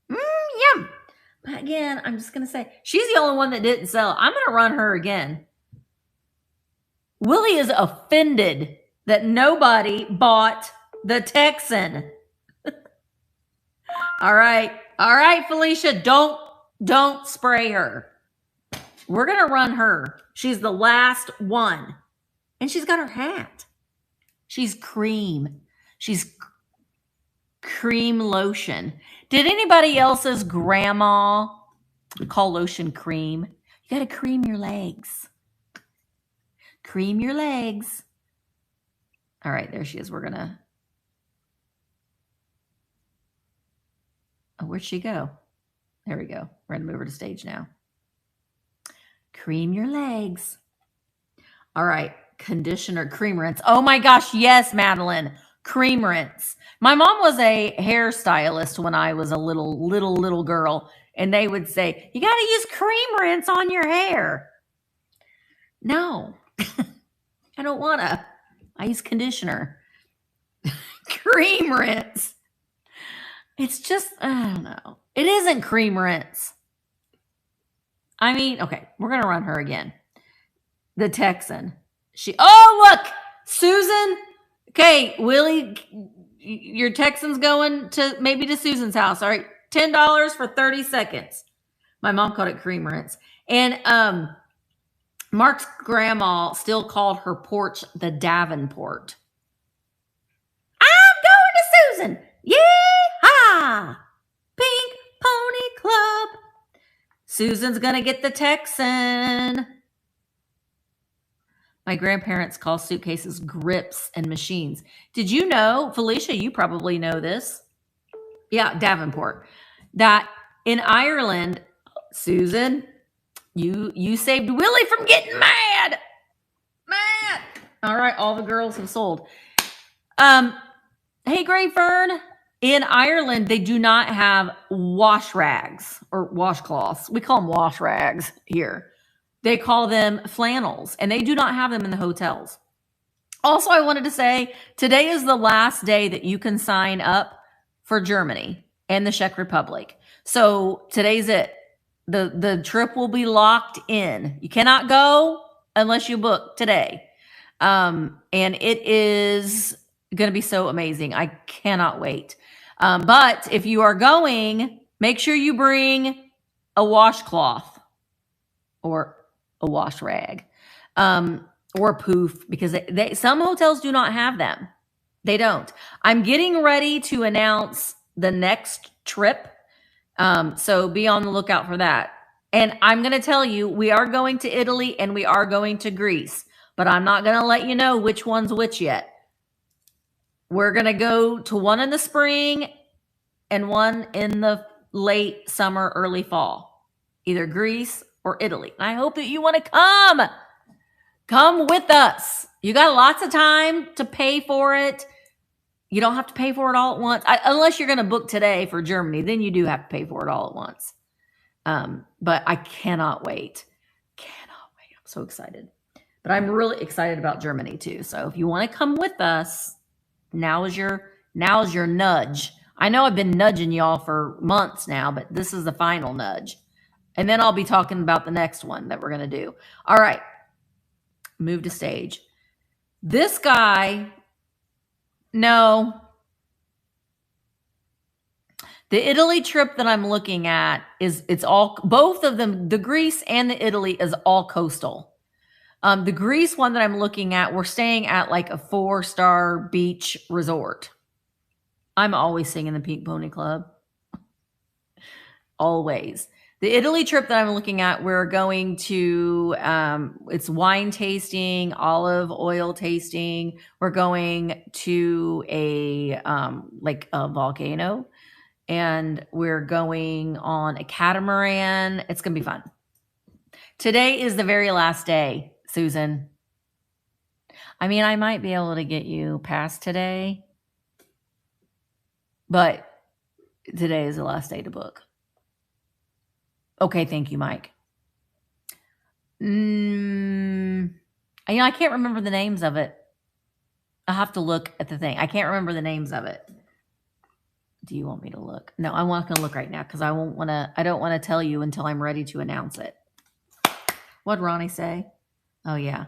Yum. But again, I'm just going to say, she's the only one that didn't sell. I'm going to run her again. Willie is offended that nobody bought the Texan. All right, Felicia, don't spray her. We're going to run her. She's the last one. And she's got her hat. She's cream. She's cream lotion. Did anybody else's grandma call lotion cream? You got to cream your legs. Cream your legs. All right, there she is. We're going to... Oh, where'd she go? There we go. We're going to move her to stage now. Cream your legs. All right, conditioner, cream rinse. Oh my gosh, yes, Madeline. Cream rinse. My mom was a hairstylist when I was a little girl, and they would say, you got to use cream rinse on your hair. No, I don't want to. I use conditioner. Cream rinse. It's just, I don't know. It isn't cream rinse. I mean, okay, we're going to run her again. The Texan. Oh, look, Susan. Okay, Willie, your Texan's going to maybe to Susan's house. All right, $10 for 30 seconds. My mom called it cream rinse. And Mark's grandma still called her porch the Davenport. I'm going to Susan. Yee-haw! Pink Pony Club. Susan's going to get the Texan. My grandparents call suitcases grips and machines. Did you know, Felicia, you probably know this. Yeah, Davenport. That in Ireland, Susan, you saved Willie from getting mad. Mad. All right, all the girls have sold. Hey, Gray Fern. In Ireland, they do not have wash rags or washcloths. We call them wash rags here. They call them flannels, and they do not have them in the hotels. Also, I wanted to say, today is the last day that you can sign up for Germany and the Czech Republic. So today's it. The trip will be locked in. You cannot go unless you book today. And it is going to be so amazing. I cannot wait. But if you are going, make sure you bring a washcloth or a wash rag, or a poof, because some hotels do not have them. They don't. I'm getting ready to announce the next trip. So be on the lookout for that. And I'm going to tell you, we are going to Italy and we are going to Greece, but I'm not going to let you know which one's which yet. We're going to go to one in the spring and one in the late summer, early fall, either Greece or Italy. And I hope that you want to come. Come with us. You got lots of time to pay for it. You don't have to pay for it all at once. Unless you're going to book today for Germany, then you do have to pay for it all at once. But I cannot wait. Cannot wait. I'm so excited. But I'm really excited about Germany too. So if you want to come with us, now is your nudge. I know I've been nudging y'all for months now, but this is the final nudge. And then I'll be talking about the next one that we're going to do. All right. Move to stage. This guy, no. The Italy trip that I'm looking at it's all, both of them, the Greece and the Italy is all coastal. The Greece one that I'm looking at, we're staying at like a 4-star beach resort. I'm always singing the Pink Pony Club. Always. The Italy trip that I'm looking at, we're going to, it's wine tasting, olive oil tasting. We're going to a volcano, and we're going on a catamaran. It's going to be fun. Today is the very last day, Susan. I mean, I might be able to get you past today, but today is the last day to book. Okay, thank you, Mike. I can't remember the names of it. I have to look at the thing. I can't remember the names of it. Do you want me to look? No, I'm not going to look right now because I don't want to tell you until I'm ready to announce it. What'd Ronnie say? Oh, yeah.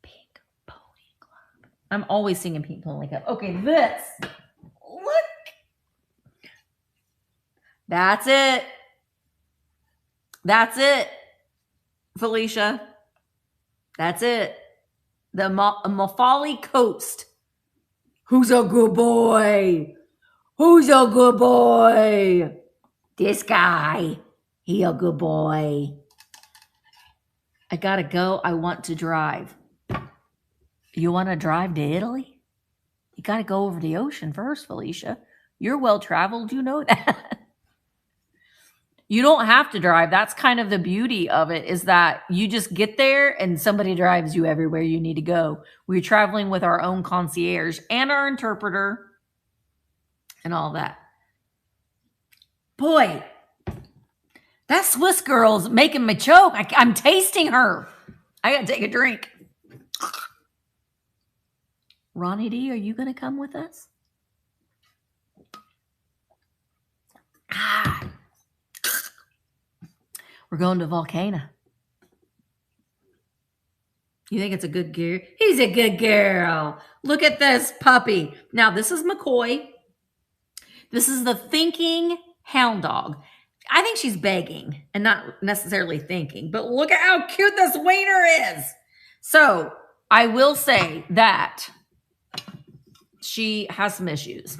Pink Pony Club. I'm always singing Pink Pony Club. Okay, this. Look. That's it. That's it, Felicia. That's it. The Mafali Coast. Who's a good boy? Who's a good boy? This guy. He a good boy. I gotta go. I want to drive. You want to drive to Italy? You gotta go over the ocean first, Felicia. You're well traveled. You know that. You don't have to drive. That's kind of the beauty of it, is that you just get there and somebody drives you everywhere you need to go. We're traveling with our own concierge and our interpreter and all that. Boy, that Swiss girl's making me choke. I'm tasting her. I got to take a drink. Ronnie D, are you going to come with us? Ah. We're going to Volcano. You think it's a good girl? He's a good girl. Look at this puppy. Now, this is McCoy. This is the thinking hound dog. I think she's begging and not necessarily thinking, but look at how cute this wiener is. So I will say that she has some issues,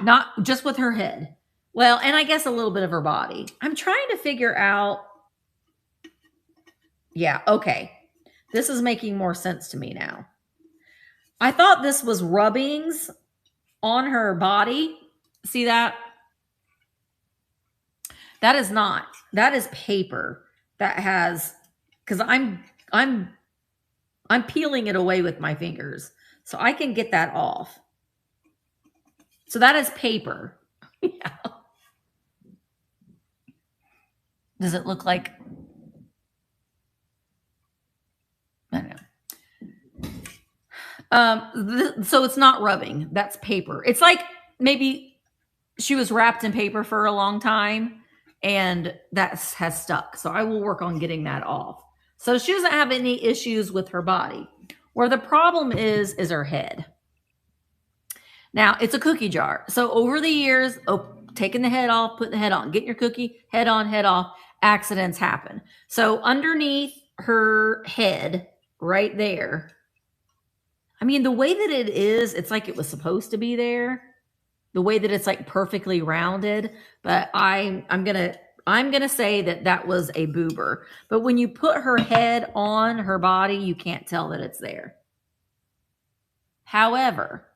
not just with her head. Well, and I guess a little bit of her body. I'm trying to figure out. Yeah, okay. This is making more sense to me now. I thought this was rubbings on her body. See that? That is not. That is paper that has, because I'm peeling it away with my fingers. So I can get that off. So that is paper. Yeah. Does it look like? I don't know. So it's not rubbing. That's paper. It's like maybe she was wrapped in paper for a long time and that has stuck. So I will work on getting that off. So she doesn't have any issues with her body. Where the problem is her head. Now, it's a cookie jar. So over the years, taking the head off, putting the head on, getting your cookie, head on, head off, accidents happen. So underneath her head, right there, I mean, the way that it is, it's like it was supposed to be there. The way that it's like perfectly rounded. But I'm gonna say that was a boober. But when you put her head on her body, you can't tell that it's there. However,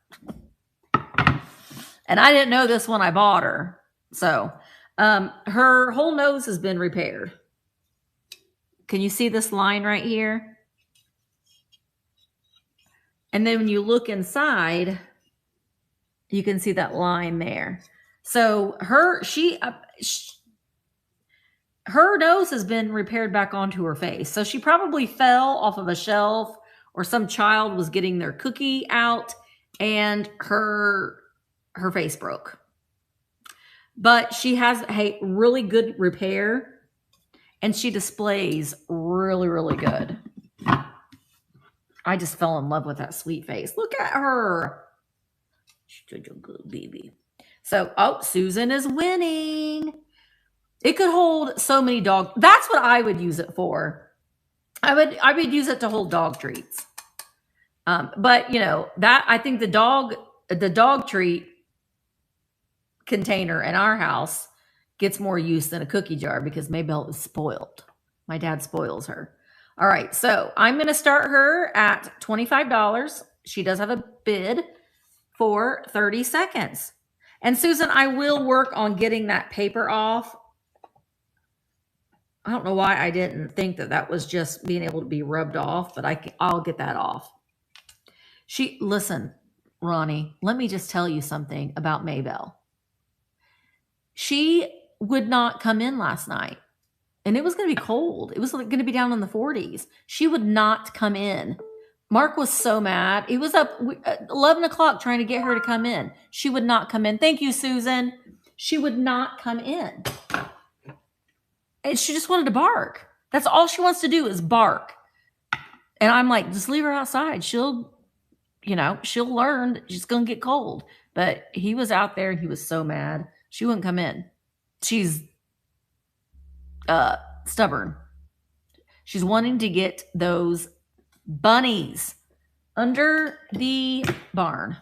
and I didn't know this when I bought her. So her whole nose has been repaired. Can you see this line right here? And then when you look inside, you can see that line there. So her nose has been repaired back onto her face. So she probably fell off of a shelf or some child was getting their cookie out and her face broke. But she has a really good repair and she displays really, really good. I just fell in love with that sweet face. Look at her. She's such a good baby. So, Susan is winning. It could hold so many dogs. That's what I would use it for. I would use it to hold dog treats. But you know, that I think the dog treat container in our house gets more use than a cookie jar because Maybelle is spoiled. My dad spoils her. All right, so I'm going to start her at $25. She does have a bid for 30 seconds. And Susan, I will work on getting that paper off. I don't know why I didn't think that was just being able to be rubbed off, but I'll get that off. Listen, Ronnie, let me just tell you something about Maybelle. She would not come in last night. And it was going to be cold. It was going to be down in the 40s. She would not come in. Mark was so mad. He was up at 11 o'clock trying to get her to come in. She would not come in. Thank you, Susan. She would not come in. And she just wanted to bark. That's all she wants to do is bark. And I'm like, just leave her outside. She'll learn. She's going to get cold. But he was out there and he was so mad. She wouldn't come in. She's stubborn. She's wanting to get those bunnies under the barn.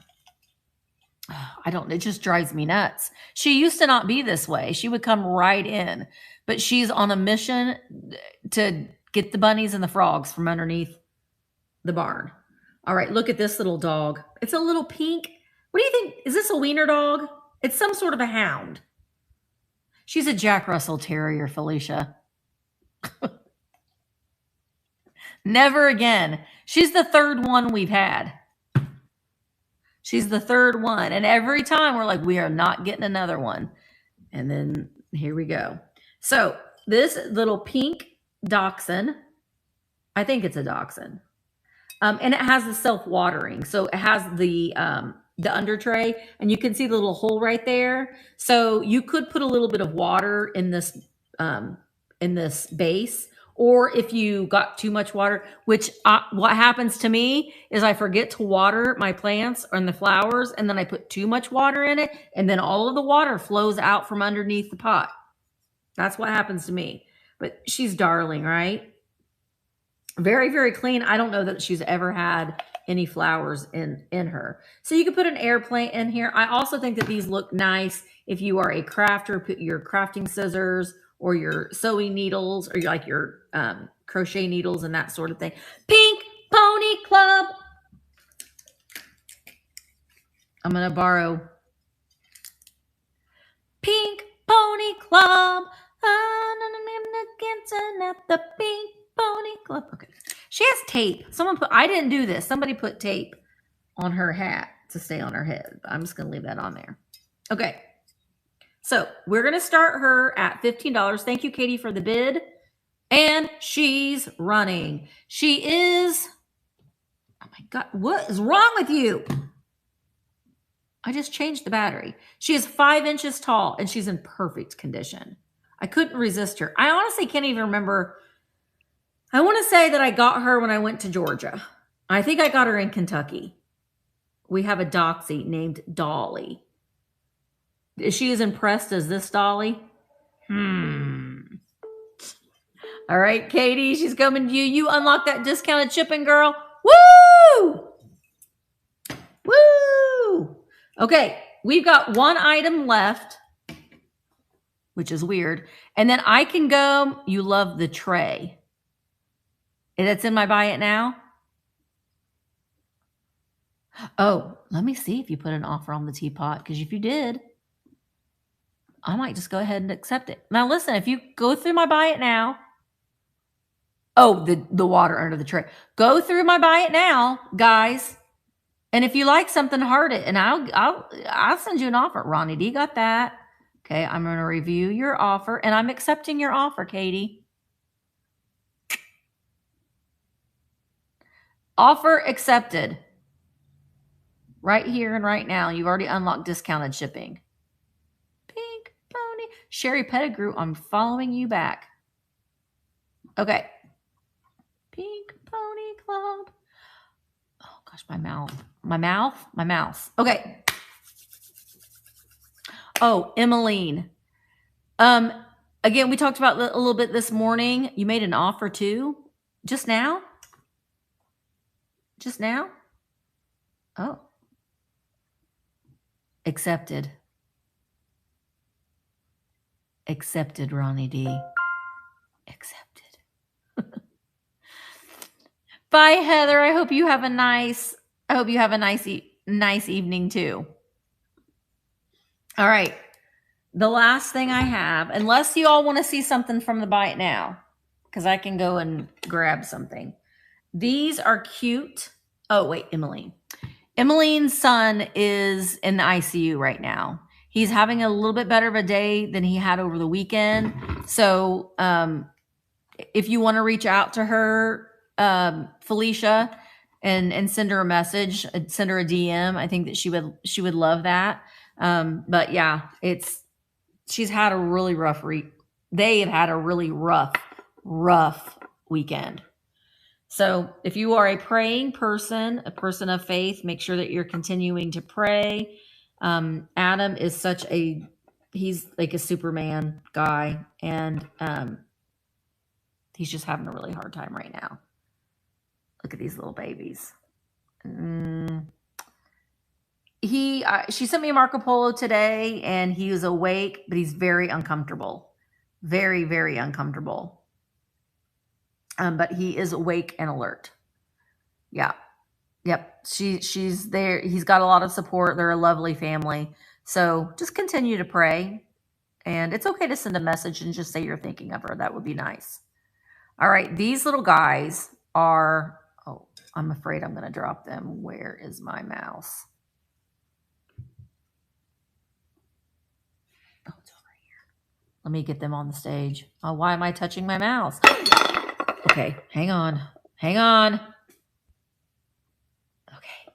It just drives me nuts. She used to not be this way. She would come right in, but she's on a mission to get the bunnies and the frogs from underneath the barn. All right, look at this little dog. It's a little pink. What do you think? Is this a wiener dog? It's some sort of a hound. She's a Jack Russell Terrier, Felicia. Never again. She's the third one we've had. She's the third one. And every time we're like, we are not getting another one. And then here we go. So this little pink Dachshund, I think it's a Dachshund. And it has the self-watering. So it has the under tray, and you can see the little hole right there. So you could put a little bit of water in this base, or if you got too much water, which what happens to me is I forget to water my plants and the flowers, and then I put too much water in it, and then all of the water flows out from underneath the pot. That's what happens to me. But she's darling, right? Very, very clean. I don't know that she's ever had any flowers in her. So you can put an air plant in here. I also think that these look nice if you are a crafter, put your crafting scissors or your sewing needles or like your crochet needles and that sort of thing. Pink Pony Club. I'm going to borrow Pink Pony Club. At the Pink Pony Club. Okay. She has tape. I didn't do this. Somebody put tape on her hat to stay on her head. I'm just going to leave that on there. Okay. So we're going to start her at $15. Thank you, Katie, for the bid. And she's running. She is, oh my God, what is wrong with you? I just changed the battery. She is 5 inches tall and she's in perfect condition. I couldn't resist her. I honestly can't even remember. I want to say that I got her when I went to Georgia. I think I got her in Kentucky. We have a Doxie named Dolly. Is she as impressed as this Dolly? All right, Katie, she's coming to you. You unlock that discounted shipping, girl. Woo! Woo! Okay, we've got one item left, which is weird. And then I can go, you love the tray. That's in my buy it now. Oh, let me see if you put an offer on the teapot, because if you did, I might just go ahead and accept it. Now listen, if you go through my buy it now, oh, the water under the tray. Go through my buy it now, guys. And if you like something, heart it, and I'll send you an offer. Ronnie D got that. Okay, I'm going to review your offer, and I'm accepting your offer, Katie. Offer accepted. Right here and right now. You've already unlocked discounted shipping. Pink Pony. Sherry Pettigrew, I'm following you back. Okay. Pink Pony Club. Oh, gosh, my mouth. My mouse. Okay. Oh, Emmeline. Again, we talked about a little bit this morning. You made an offer too? Just now? Just now? Oh. Accepted. Accepted, Ronnie D. Accepted. Bye, Heather. I hope you have a nice nice evening too. All right. The last thing I have, unless you all want to see something from the buy it now, because I can go and grab something. These are cute. Oh, wait, Emmeline. Emmeline's son is in the ICU right now. He's having a little bit better of a day than he had over the weekend. So if you want to reach out to her, Felicia, and send her a message, send her a DM, I think that she would love that. But yeah, she's had a really rough they have had a really rough weekend. So if you are a praying person, a person of faith, make sure that you're continuing to pray. Adam is he's like a Superman guy, and he's just having a really hard time right now. Look at these little babies. She sent me a Marco Polo today, and he was awake, but he's very uncomfortable. Very, very uncomfortable. But he is awake and alert. Yeah. Yep. She's there. He's got a lot of support. They're a lovely family. So just continue to pray And it's okay to send a message and just say you're thinking of her. That would be nice. All right, these little guys are, oh, I'm afraid I'm going to drop them. Where is my mouse? Oh, it's over here. Let me get them on the stage. Oh, why am I touching my mouse? Okay, hang on. Hang on. Okay,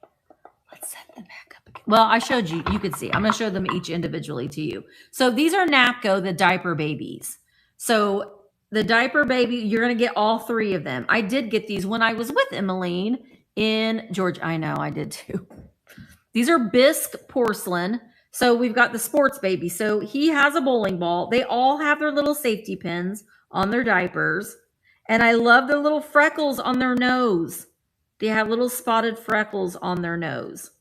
let's set them back up again. Well, I showed you. You could see. I'm going to show them each individually to you. So these are Napco, the diaper babies. So the diaper baby, you're going to get all three of them. I did get these when I was with Emmeline in Georgia. I know, I did too. These are bisque porcelain. So we've got the sports baby. So he has a bowling ball. They all have their little safety pins on their diapers. And I love the little freckles on their nose. They have little spotted freckles on their nose.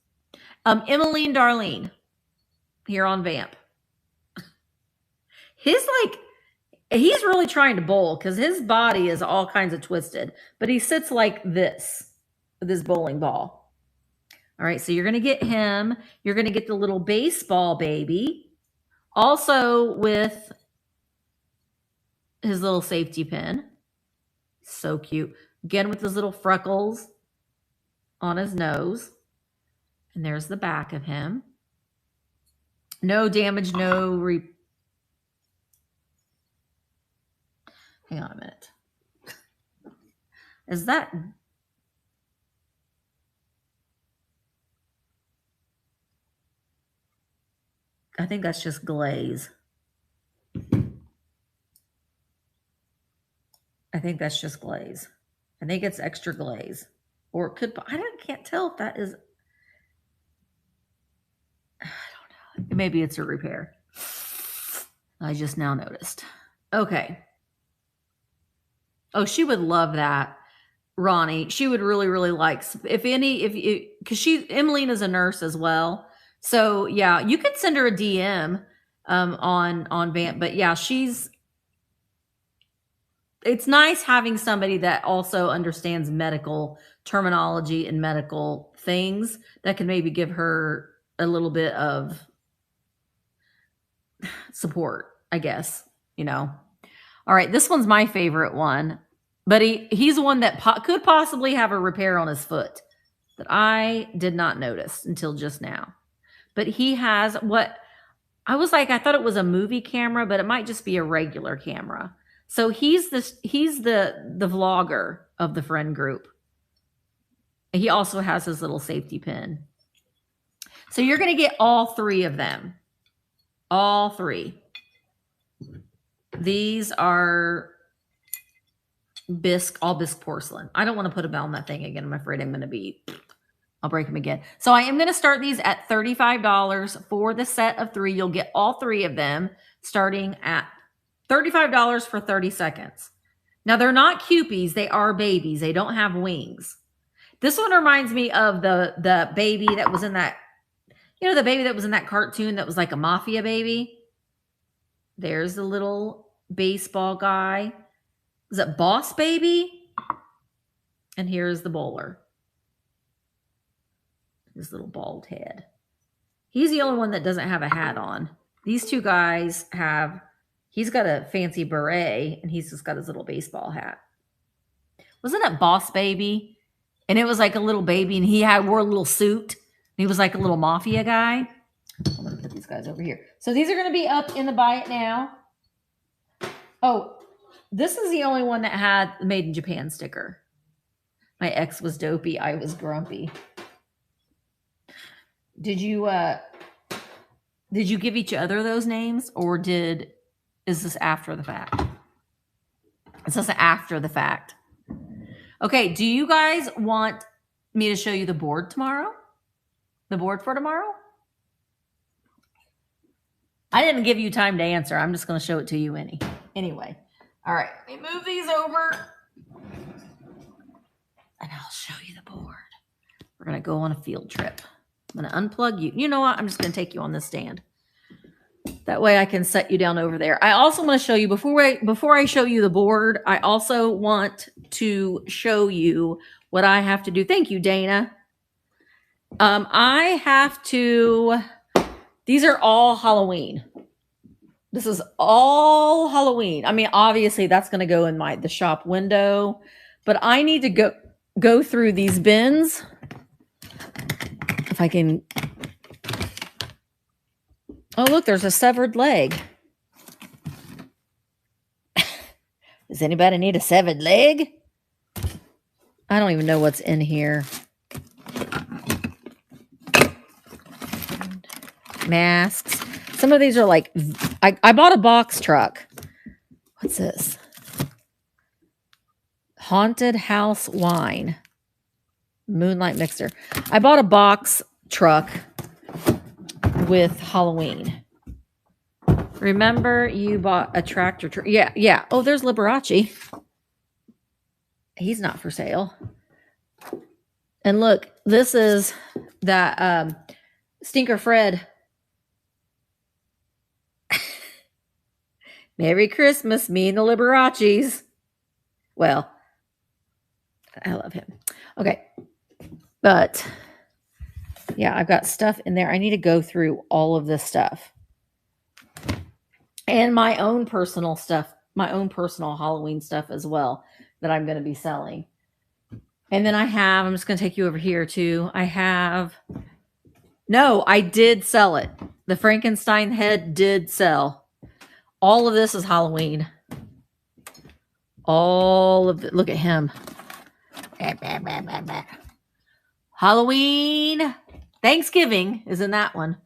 Emmeline Darlene here on Vamp. He's really trying to bowl because his body is all kinds of twisted, but he sits like this with his bowling ball. All right, so you're going to get him. You're going to get the little baseball baby, also with his little safety pin. So cute. Again, with his little freckles on his nose. And there's the back of him. No damage, no hang on a minute. Is that... I think that's just glaze. I think that's just glaze. I think it's extra glaze. Or it could... I can't tell if that is... I don't know. Maybe it's a repair. I just now noticed. Okay. Oh, she would love that, Ronnie. She would really, really like, because Emmeline is a nurse as well. So yeah, you could send her a DM on Vamp. But yeah, it's nice having somebody that also understands medical terminology and medical things that can maybe give her a little bit of support, I guess, All right, this one's my favorite one, but he's one that could possibly have a repair on his foot that I did not notice until just now. But he has what I was like, I thought it was a movie camera, but it might just be a regular camera. So he's the vlogger of the friend group. He also has his little safety pin. So you're going to get all three of them. All three. These are all bisque porcelain. I don't want to put a bell on that thing again. I'm afraid I'll break them again. So I am going to start these at $35 for the set of three. You'll get all three of them starting at $35 for 30 seconds. Now they're not cupies. They are babies. They don't have wings. This one reminds me of the baby that was in that, the baby that was in that cartoon that was like a mafia baby. There's the little baseball guy. Is it Boss Baby? And here's the bowler. His little bald head. He's the only one that doesn't have a hat on. These two guys he's got a fancy beret and he's just got his little baseball hat. Wasn't it Boss Baby? And it was like a little baby and he wore a little suit. And he was like a little mafia guy. I'm going to put these guys over here. So these are going to be up in the Buy It Now. Oh, this is the only one that had the Made in Japan sticker. My ex was dopey. I was grumpy. Did you give each other those names or is this after the fact? This is after the fact. Okay, do you guys want me to show you the board tomorrow? The board for tomorrow? I didn't give you time to answer. I'm just going to show it to you anyway. All right, let me move these over and I'll show you the board. We're going to go on a field trip. I'm going to unplug you. You know what? I'm just going to take you on this stand. That way I can set you down over there. I also want to show you, before I show you the board, I also want to show you what I have to do. Thank you, Dana. These are all Halloween. This is all Halloween. I mean, obviously that's going to go in the shop window, but I need to go through these bins. If I can. Oh, look, there's a severed leg. Does anybody need a severed leg? I don't even know what's in here. Masks. Some of these are like, I bought a box truck. What's this? Haunted House Wine. Moonlight Mixer. I bought a box truck with Halloween. Remember you bought a tractor. Yeah. Oh, there's Liberace. He's not for sale. And look, this is that Stinker Fred. Merry Christmas, me and the Liberaces. Well, I love him. Okay. But yeah, I've got stuff in there. I need to go through all of this stuff. And my own personal stuff, my own personal Halloween stuff as well that I'm going to be selling. And then I'm just going to take you over here too. I did sell it. The Frankenstein head did sell. All of this is Halloween. All of it. Look at him. Halloween. Thanksgiving is in that one.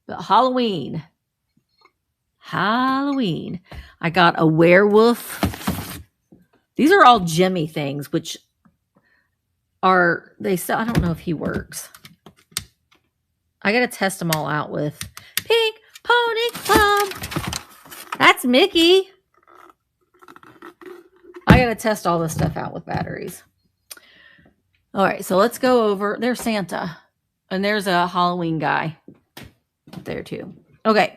But Halloween. I got a werewolf. These are all Jimmy things, which they sell. I don't know if he works. I got to test them all out with Pink Pony Club. That's Mickey. I got to test all this stuff out with batteries. All right, so let's go over. There's Santa. And there's a Halloween guy there too. Okay.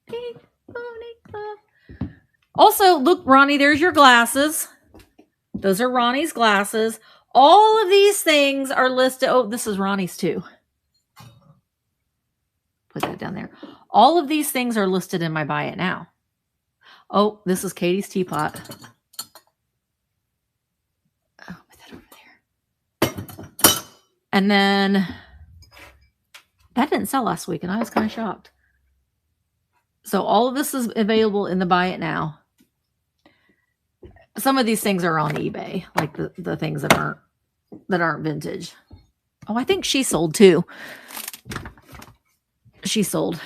Pink Pony Club. Also, look, Ronnie, there's your glasses. Those are Ronnie's glasses. All of these things are listed. Oh, this is Ronnie's too. Put that down there. All of these things are listed in my Buy It Now. Oh, this is Katie's teapot. Oh, put that over there. And then that didn't sell last week, and I was kind of shocked. So all of this is available in the Buy It Now. Some of these things are on eBay, like the things that aren't vintage. Oh, I think she sold too. She sold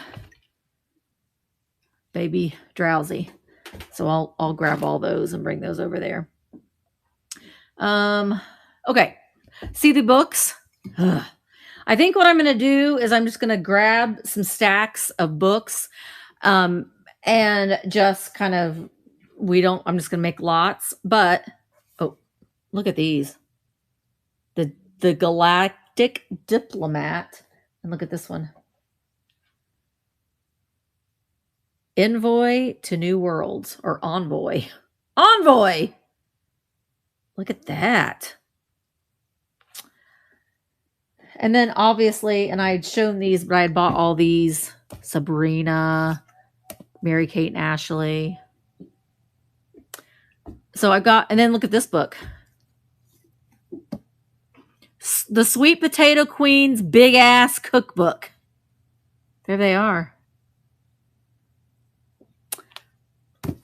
Baby Drowsy. So I'll grab all those and bring those over there. Okay. See the books? Ugh. I think what I'm going to do is I'm just going to grab some stacks of books and just kind of, I'm just going to make lots, but, oh, look at these. The Galactic Diplomat. And look at this one. Envoy to New Worlds, or Envoy. Envoy! Look at that. And then obviously, and I had shown these, but I had bought all these. Sabrina, Mary Kate and Ashley. So I got, and then look at this book. The Sweet Potato Queen's Big Ass Cookbook. There they are.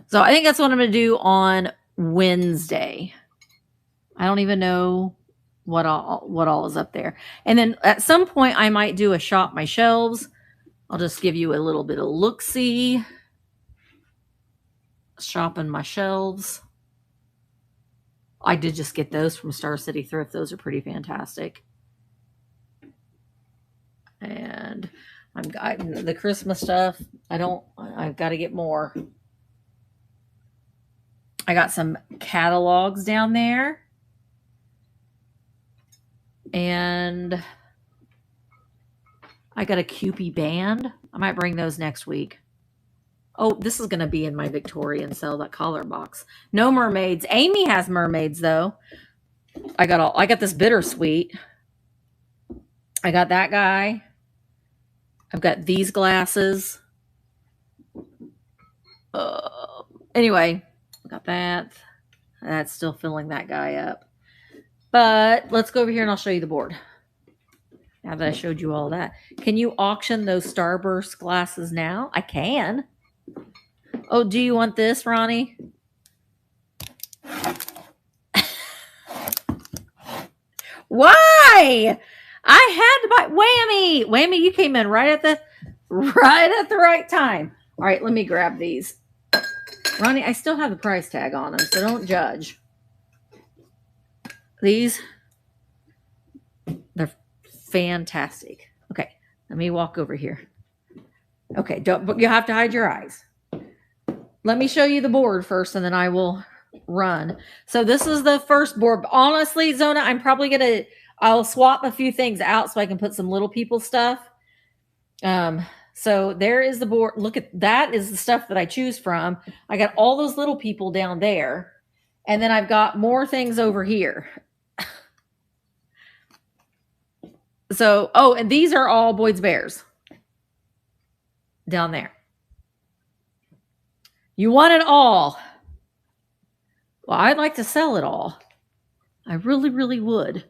So I think that's what I'm going to do on Wednesday. I don't even know what all is up there. And then at some point I might do a shop my shelves. I'll just give you a little bit of look-see. Shopping my shelves. I did just get those from Star City Thrift. Those are pretty fantastic. And the Christmas stuff. I've got to get more. I got some catalogs down there. And I got a Kewpie band. I might bring those next week. Oh, this is going to be in my Victorian sell, that collar box. No mermaids. Amy has mermaids though. I got this bittersweet. I got that guy. I've got these glasses. Anyway, got that. That's still filling that guy up. But let's go over here and I'll show you the board. Now that I showed you all that. Can you auction those Starburst glasses now? I can. Oh, do you want this, Ronnie? Why? I had to buy Whammy. Whammy, you came in right at the right time. All right, let me grab these. Ronnie, I still have the price tag on them, so don't judge. These, they're fantastic. Okay, let me walk over here. Okay, but you have to hide your eyes. Let me show you the board first, and then I will run. So this is the first board. Honestly, Zona, I'm probably gonna, I'll swap a few things out so I can put some little people stuff. So there is the board. Look at that is the stuff that I choose from. I got all those little people down there. And then I've got more things over here. So, oh, and these are all Boyd's Bears down there. You want it all. Well, I'd like to sell it all. I really, really would.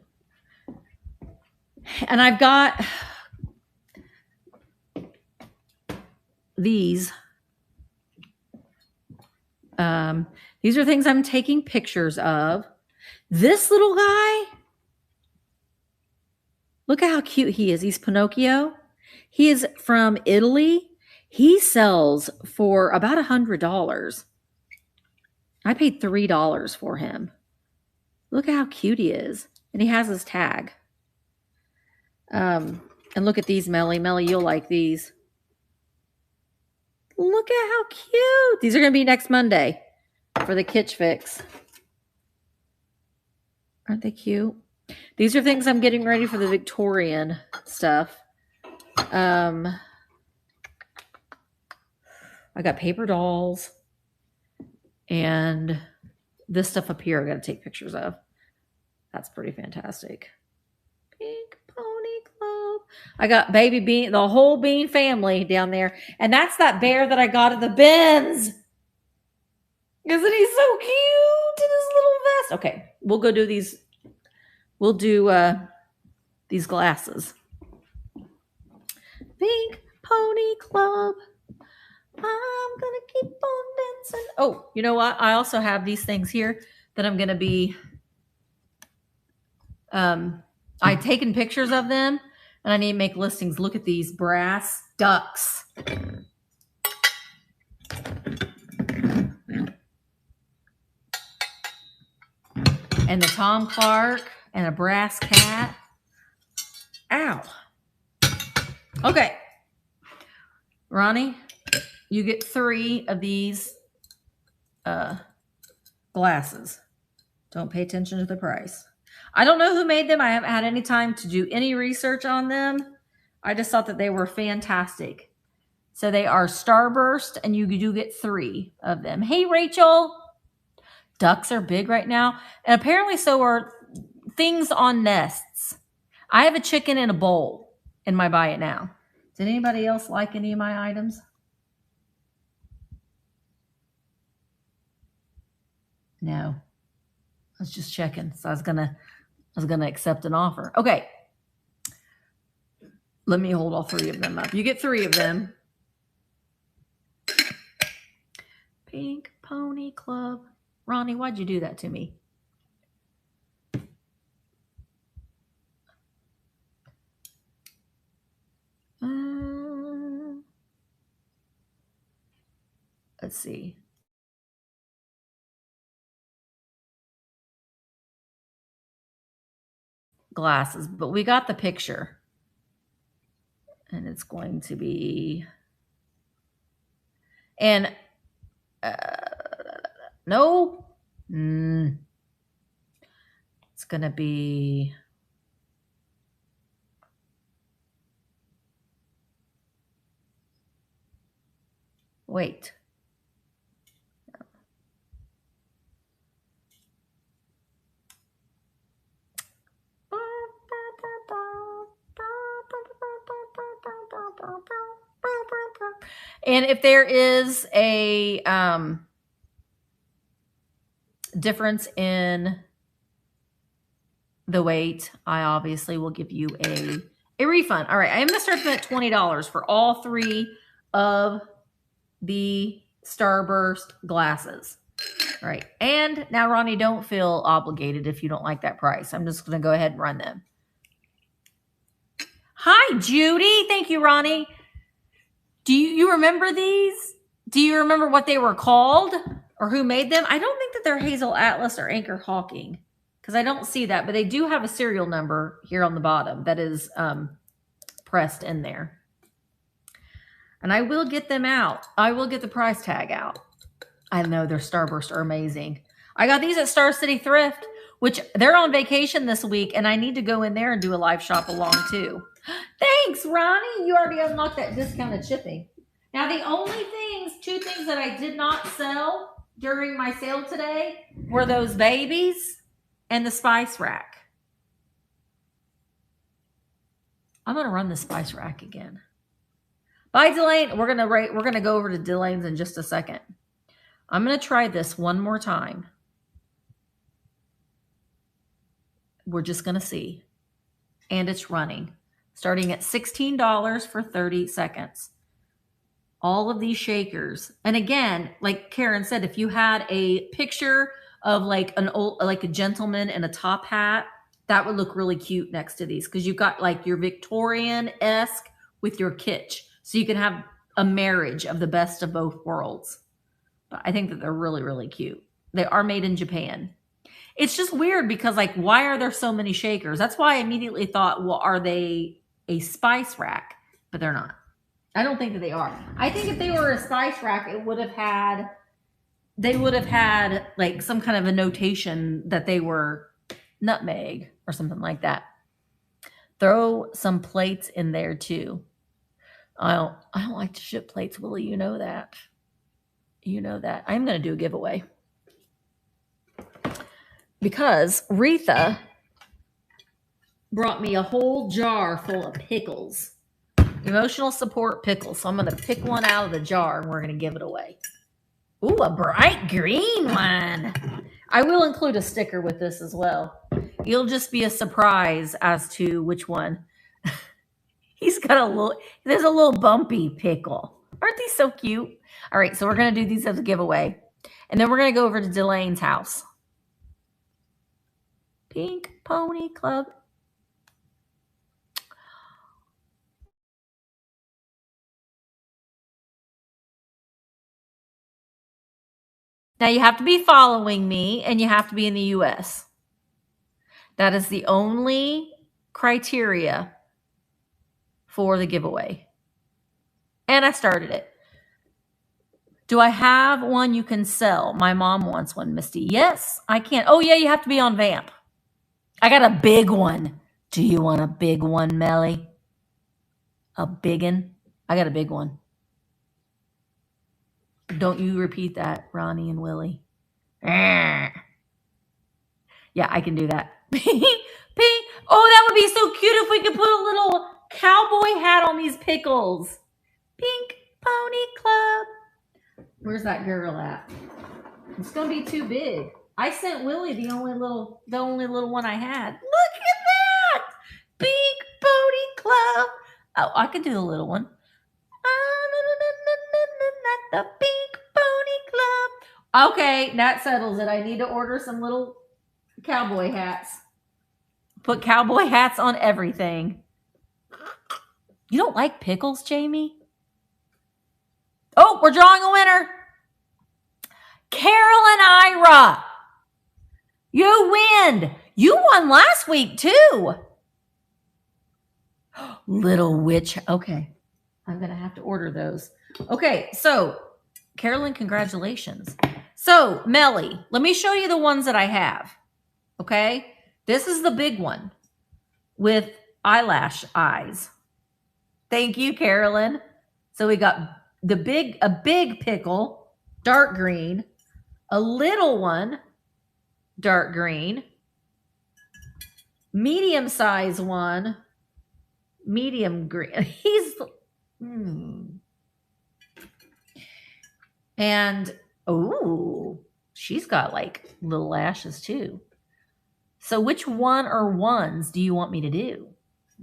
And I've got these. These are things I'm taking pictures of. This little guy, look at how cute he is. He's Pinocchio. He is from Italy. He sells for about $100. I paid $3 for him. Look at how cute he is. And he has his tag. And look at these, Melly. Melly, you'll like these. Look at how cute. These are going to be next Monday for the Kitsch fix. Aren't they cute? These are things I'm getting ready for the Victorian stuff. I got paper dolls. And this stuff up here I got to take pictures of. That's pretty fantastic. Pink Pony Club. I got Baby Bean, the whole Bean family down there. And that's that bear that I got at the bins. Isn't he so cute in his little vest? Okay, we'll go do these. We'll do these glasses. Pink Pony Club. I'm gonna keep on dancing. Oh, you know what? I also have these things here that I'm gonna be. I've taken pictures of them, and I need to make listings. Look at these brass ducks. And the Tom Clark and a brass cat. Ow. Okay. Ronnie, you get 3 of these glasses. Don't pay attention to the price. I don't know who made them. I haven't had any time to do any research on them. I just thought that they were fantastic. So they are Starburst, and you do get 3 of them. Hey, Rachel. Ducks are big right now. And apparently so are things on nests. I have a chicken in a bowl in my buy it now. Did anybody else like any of my items? No. I was just checking. So I was gonna accept an offer. Okay. Let me hold all 3 of them up. You get 3 of them. Pink Pony Club. Ronnie, why'd you do that to me? Let's see. Glasses, but we got the picture. And it's going to be, and no, it's going to be, wait. And if there is a difference in the weight, I obviously will give you a refund. All right, I am going to start them at $20 for all 3 of the Starburst glasses. All right, and now, Ronnie, don't feel obligated if you don't like that price. I'm just going to go ahead and run them. Hi, Judy. Thank you, Ronnie. Do you remember these? Do you remember what they were called or who made them? I don't think that they're Hazel Atlas or Anchor Hawking because I don't see that, but they do have a serial number here on the bottom that is pressed in there. And I will get them out. I will get the price tag out. I know their Starburst are amazing. I got these at Star City Thrift, which they're on vacation this week, and I need to go in there and do a live shop along too. Thanks, Ronnie. You already unlocked that discounted shipping. Now, the only two things that I did not sell during my sale today were those babies and the spice rack. I'm going to run the spice rack again. Bye, Delane. We're gonna go over to Delane's in just a second. I'm going to try this one more time. We're just going to see. And it's running. Starting at $16 for 30 seconds. All of these shakers. And again, like Karen said, if you had a picture of like a gentleman in a top hat, that would look really cute next to these. Because you've got like your Victorian-esque with your kitsch. So you can have a marriage of the best of both worlds. But I think that they're really, really cute. They are made in Japan. It's just weird because, like, why are there so many shakers? That's why I immediately thought, well, are they a spice rack? But they're not. I don't think that they are. I think if they were a spice rack, they would have had like some kind of a notation that they were nutmeg or something like that. Throw some plates in there too. I don't like to ship plates, Willie. You know that. You know that. I'm going to do a giveaway. Because Retha brought me a whole jar full of pickles. Emotional support pickles. So I'm going to pick one out of the jar and we're going to give it away. Ooh, a bright green one. I will include a sticker with this as well. It'll just be a surprise as to which one. He's got there's a little bumpy pickle. Aren't these so cute? All right, so we're going to do these as a giveaway. And then we're going to go over to Delane's house. Pink Pony Club. Now you have to be following me and you have to be in the US. That is the only criteria for the giveaway. And I started it. Do I have one you can sell? My mom wants one, Misty. Yes, I can. Oh, yeah, you have to be on Vamp. I got a big one. Do you want a big one, Melly? A biggin? I got a big one. Don't you repeat that, Ronnie and Willie. Yeah, I can do that. Oh, that would be so cute if we could put a little cowboy hat on these pickles. Pink Pony Club. Where's that girl at? It's gonna be too big. I sent Willie the only little one I had. Look at that! Pink Pony Club. Oh, I could do the little one. The Pink Pony Club. Okay, that settles it. I need to order some little cowboy hats. Put cowboy hats on everything. You don't like pickles, Jamie? Oh, we're drawing a winner. Carol and Ira. You win. You won last week too. Little witch. Okay. I'm going to have to order those. Okay. So Carolyn, congratulations. So Melly, let me show you the ones that I have. Okay. This is the big one with eyelash eyes. Thank you, Carolyn. So we got a big pickle, dark green, a little one, dark green, medium size one, medium green. And, oh, she's got like little lashes too. So which one or ones do you want me to do?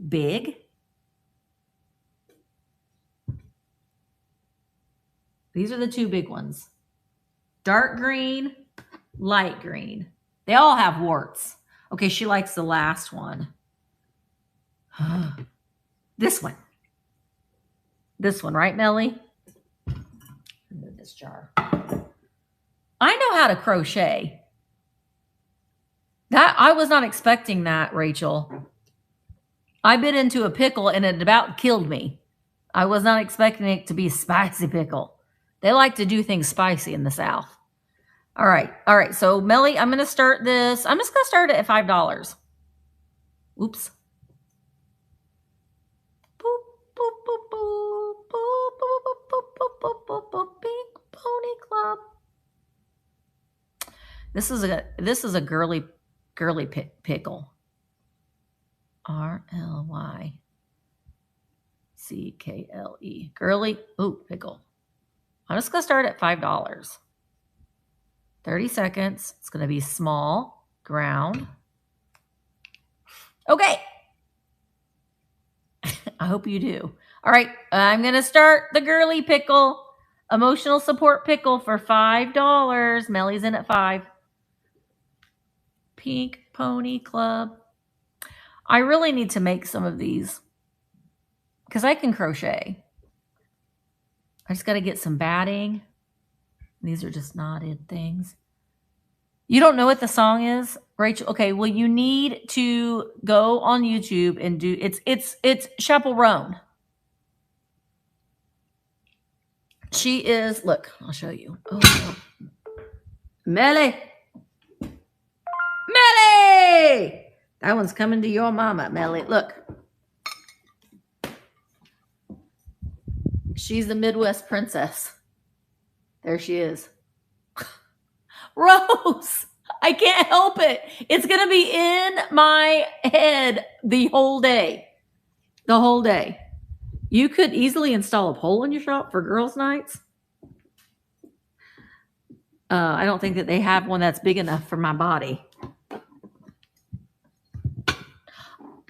Big? These are the two big ones. Dark green, light green. They all have warts. Okay, she likes the last one. This one. This one, right, Melly? Move this jar. I know how to crochet. That I was not expecting that, Rachel. I bit into a pickle and it about killed me. I was not expecting it to be a spicy pickle. They like to do things spicy in the South. All right. So, Melly, I'm going to start this. I'm just going to start it at $5. Oops. Boop, boop, boop, boop, boop, boop, boop, boop, boop, boop, boop, Pink Pony Club. This is a girly pickle. RLYCKLE. Girly. Ooh, pickle. I'm just going to start at $5. 30 seconds. It's going to be small, ground. Okay. I hope you do. All right. I'm going to start the girly pickle. Emotional support pickle for $5. Melly's in at $5. Pink Pony Club. I really need to make some of these because I can crochet. I just got to get some batting. These are just knotted things. You don't know what the song is, Rachel? Okay, well, you need to go on YouTube and do it's Chaperone. She is, look, I'll show you. Oh. Melly! That one's coming to your mama, Melly. Look. She's the Midwest princess. There she is. Rose, I can't help it. It's going to be in my head the whole day. The whole day. You could easily install a pole in your shop for girls' nights. I don't think that they have one that's big enough for my body.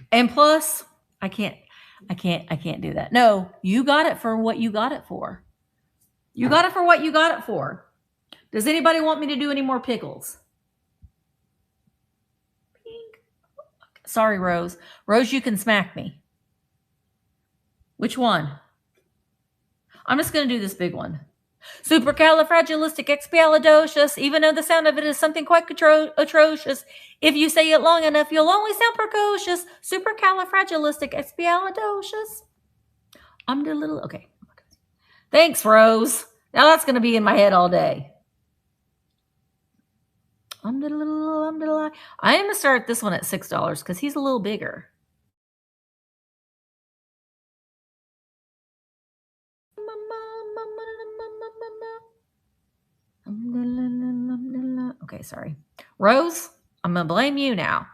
And plus, I can't do that. No, you got it for what you got it for. You got it for what you got it for. Does anybody want me to do any more pickles? Pink. Sorry, Rose. Rose, you can smack me. Which one? I'm just going to do this big one. Supercalifragilisticexpialidocious, even though the sound of it is something quite atrocious. If you say it long enough, you'll always sound precocious. Supercalifragilisticexpialidocious. I'm the little, okay. Thanks, Rose. Now that's going to be in my head all day. I'm going to start this one at $6 because he's a little bigger. Okay, sorry. Rose, I'm going to blame you now.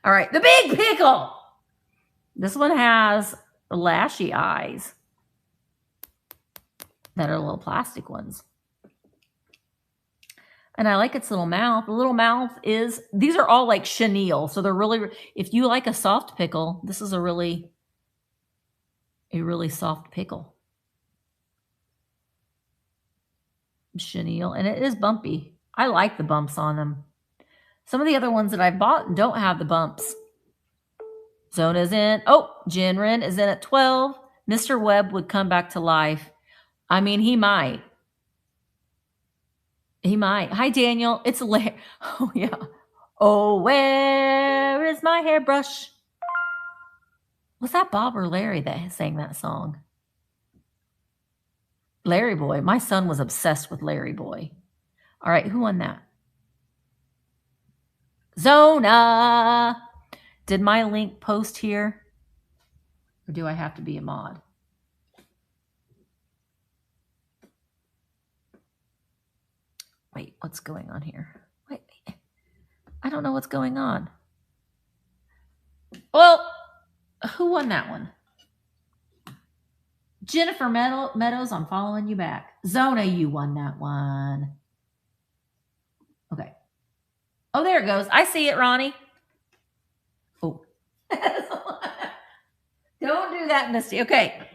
All right, the big pickle. This one has lashy eyes that are little plastic ones. And I like its little mouth. The little mouth is, these are all like chenille. So they're really, if you like a soft pickle, this is a really soft pickle. Chenille, and it is bumpy. I like the bumps on them. Some of the other ones that I've bought don't have the bumps. Zona's in. Oh, Jinrin is in at 12. Mr. Webb would come back to life. I mean, he might. He might. Hi, Daniel. It's Larry. Oh, yeah. Oh, where is my hairbrush? Was that Bob or Larry that sang that song? Larry Boy. My son was obsessed with Larry Boy. All right, who won that? Zona. Did my link post here? Or do I have to be a mod? Wait, what's going on here? Wait, I don't know what's going on. Well, who won that one? Jennifer Meadows, I'm following you back. Zona, you won that one. Okay. Oh, there it goes. I see it, Ronnie. Oh. Don't do that, Misty. Okay.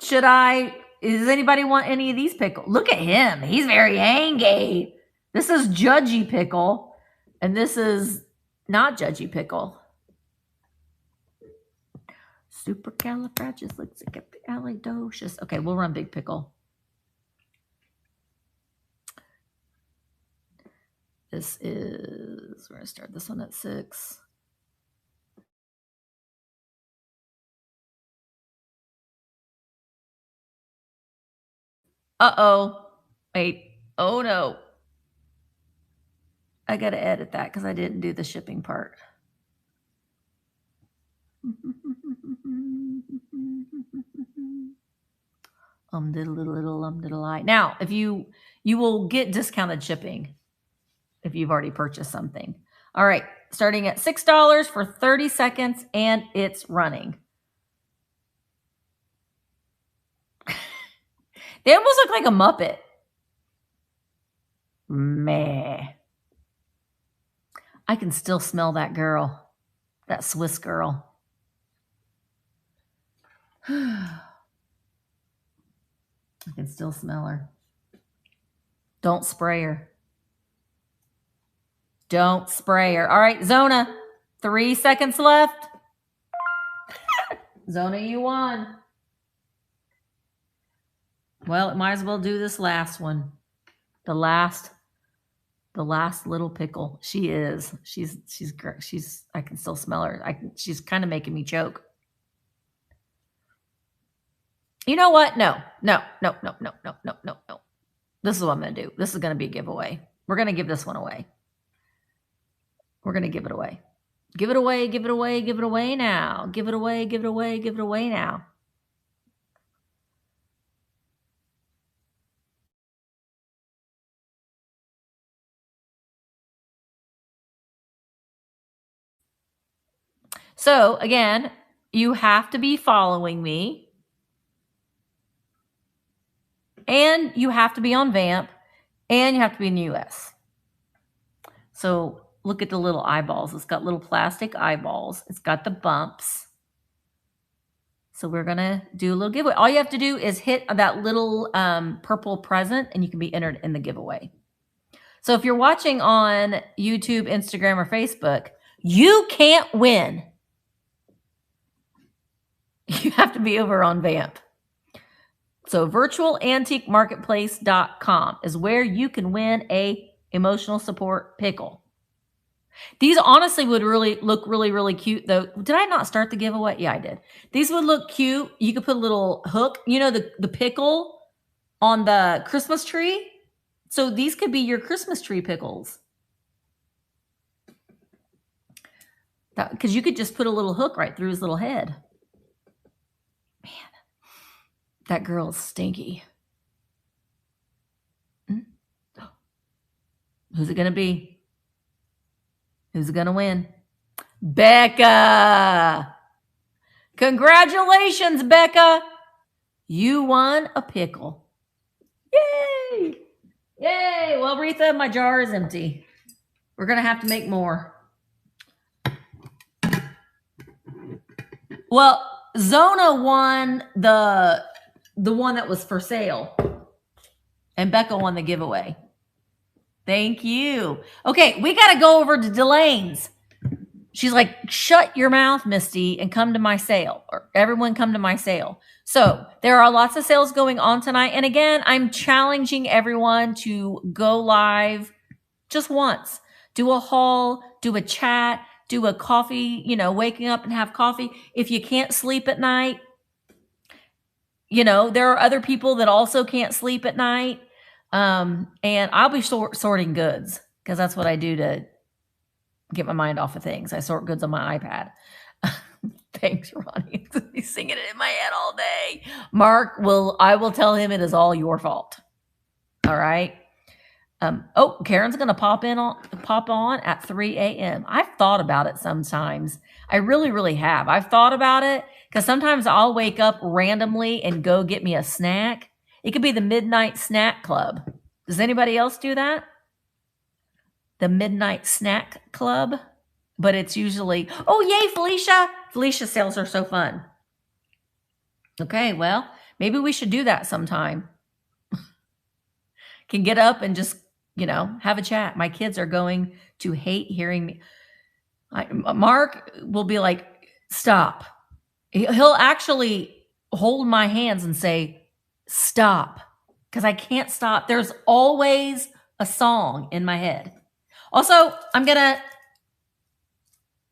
Does anybody want any of these pickles? Look at him. He's very angry. This is Judgy Pickle, and this is not Judgy Pickle. Supercalifragilisticexpialidocious. Okay, we'll run Big Pickle. We're going to start this one at 6. Uh-oh. Wait. Oh, no. I got to edit that because I didn't do the shipping part. Diddle-I. Now, if you will get discounted shipping if you've already purchased something. All right. Starting at $6 for 30 seconds, and it's running. They almost look like a Muppet. Meh. I can still smell that girl. That Swiss girl. I can still smell her. Don't spray her. Don't spray her. All right, Zona. 3 seconds left. Zona, you won. Well, it might as well do this last one. The last little pickle. She is. She's great. I can still smell her. She's kind of making me choke. You know what? No. This is what I'm going to do. This is going to be a giveaway. We're going to give this one away. We're going to give it away. Give it away, give it away, give it away now. Give it away, give it away, give it away now. So again, you have to be following me. And you have to be on Vamp. And you have to be in the US. So look at the little eyeballs. It's got little plastic eyeballs. It's got the bumps. So we're going to do a little giveaway. All you have to do is hit that little purple present and you can be entered in the giveaway. So if you're watching on YouTube, Instagram, or Facebook, you can't win. You have to be over on Vamp. So virtualantiquemarketplace.com is where you can win a emotional support pickle. These honestly would look really cute though. Did I not start the giveaway? Yeah, I did. These would look cute. You could put a little hook, you know, the pickle on the Christmas tree. So these could be your Christmas tree pickles. Because you could just put a little hook right through his little head. Man, that girl's stinky. Who's it going to be? Who's going to win? Becca! Congratulations, Becca! You won a pickle. Yay! Yay! Well, Retha, my jar is empty. We're going to have to make more. Well, Zona won the one that was for sale. And Becca won the giveaway. Thank you. Okay, we got to go over to Delane's. She's like, shut your mouth, Misty, and come to my sale. Or everyone come to my sale. So there are lots of sales going on tonight. And again, I'm challenging everyone to go live just once. Do a haul, do a chat, do a coffee, you know, waking up and have coffee. If you can't sleep at night, you know, there are other people that also can't sleep at night. And I'll be sorting goods because that's what I do to get my mind off of things. I sort goods on my iPad. Thanks, Ronnie. He's singing it in my head all day. I will tell him it is all your fault. All right. Karen's going to pop on at 3 a.m. I've thought about it sometimes. I really have. I've thought about it because sometimes I'll wake up randomly and go get me a snack. It could be the Midnight Snack Club. Does anybody else do that? The Midnight Snack Club? But it's usually, oh, yay, Felicia. Felicia sales are so fun. Okay, well, maybe we should do that sometime. Can get up and just, have a chat. My kids are going to hate hearing me. Mark will be like, stop. He'll actually hold my hands and say, stop, because I can't stop. There's always a song in my head. Also,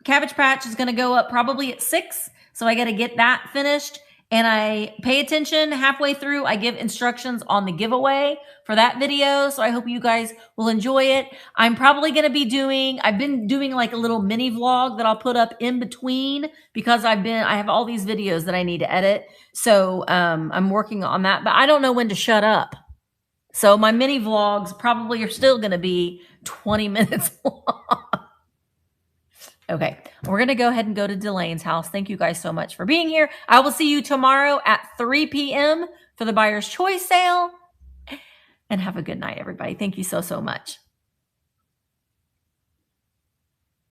Cabbage Patch is going to go up probably at 6. So I got to get that finished. And I pay attention halfway through. I give instructions on the giveaway for that video. So I hope you guys will enjoy it. I'm probably going to be I've been doing like a little mini vlog that I'll put up in between because I have all these videos that I need to edit. So I'm working on that, but I don't know when to shut up. So my mini vlogs probably are still going to be 20 minutes long. Okay, we're going to go ahead and go to Delane's house. Thank you guys so much for being here. I will see you tomorrow at 3 p.m. for the Buyer's Choice sale. And have a good night, everybody. Thank you so, so much.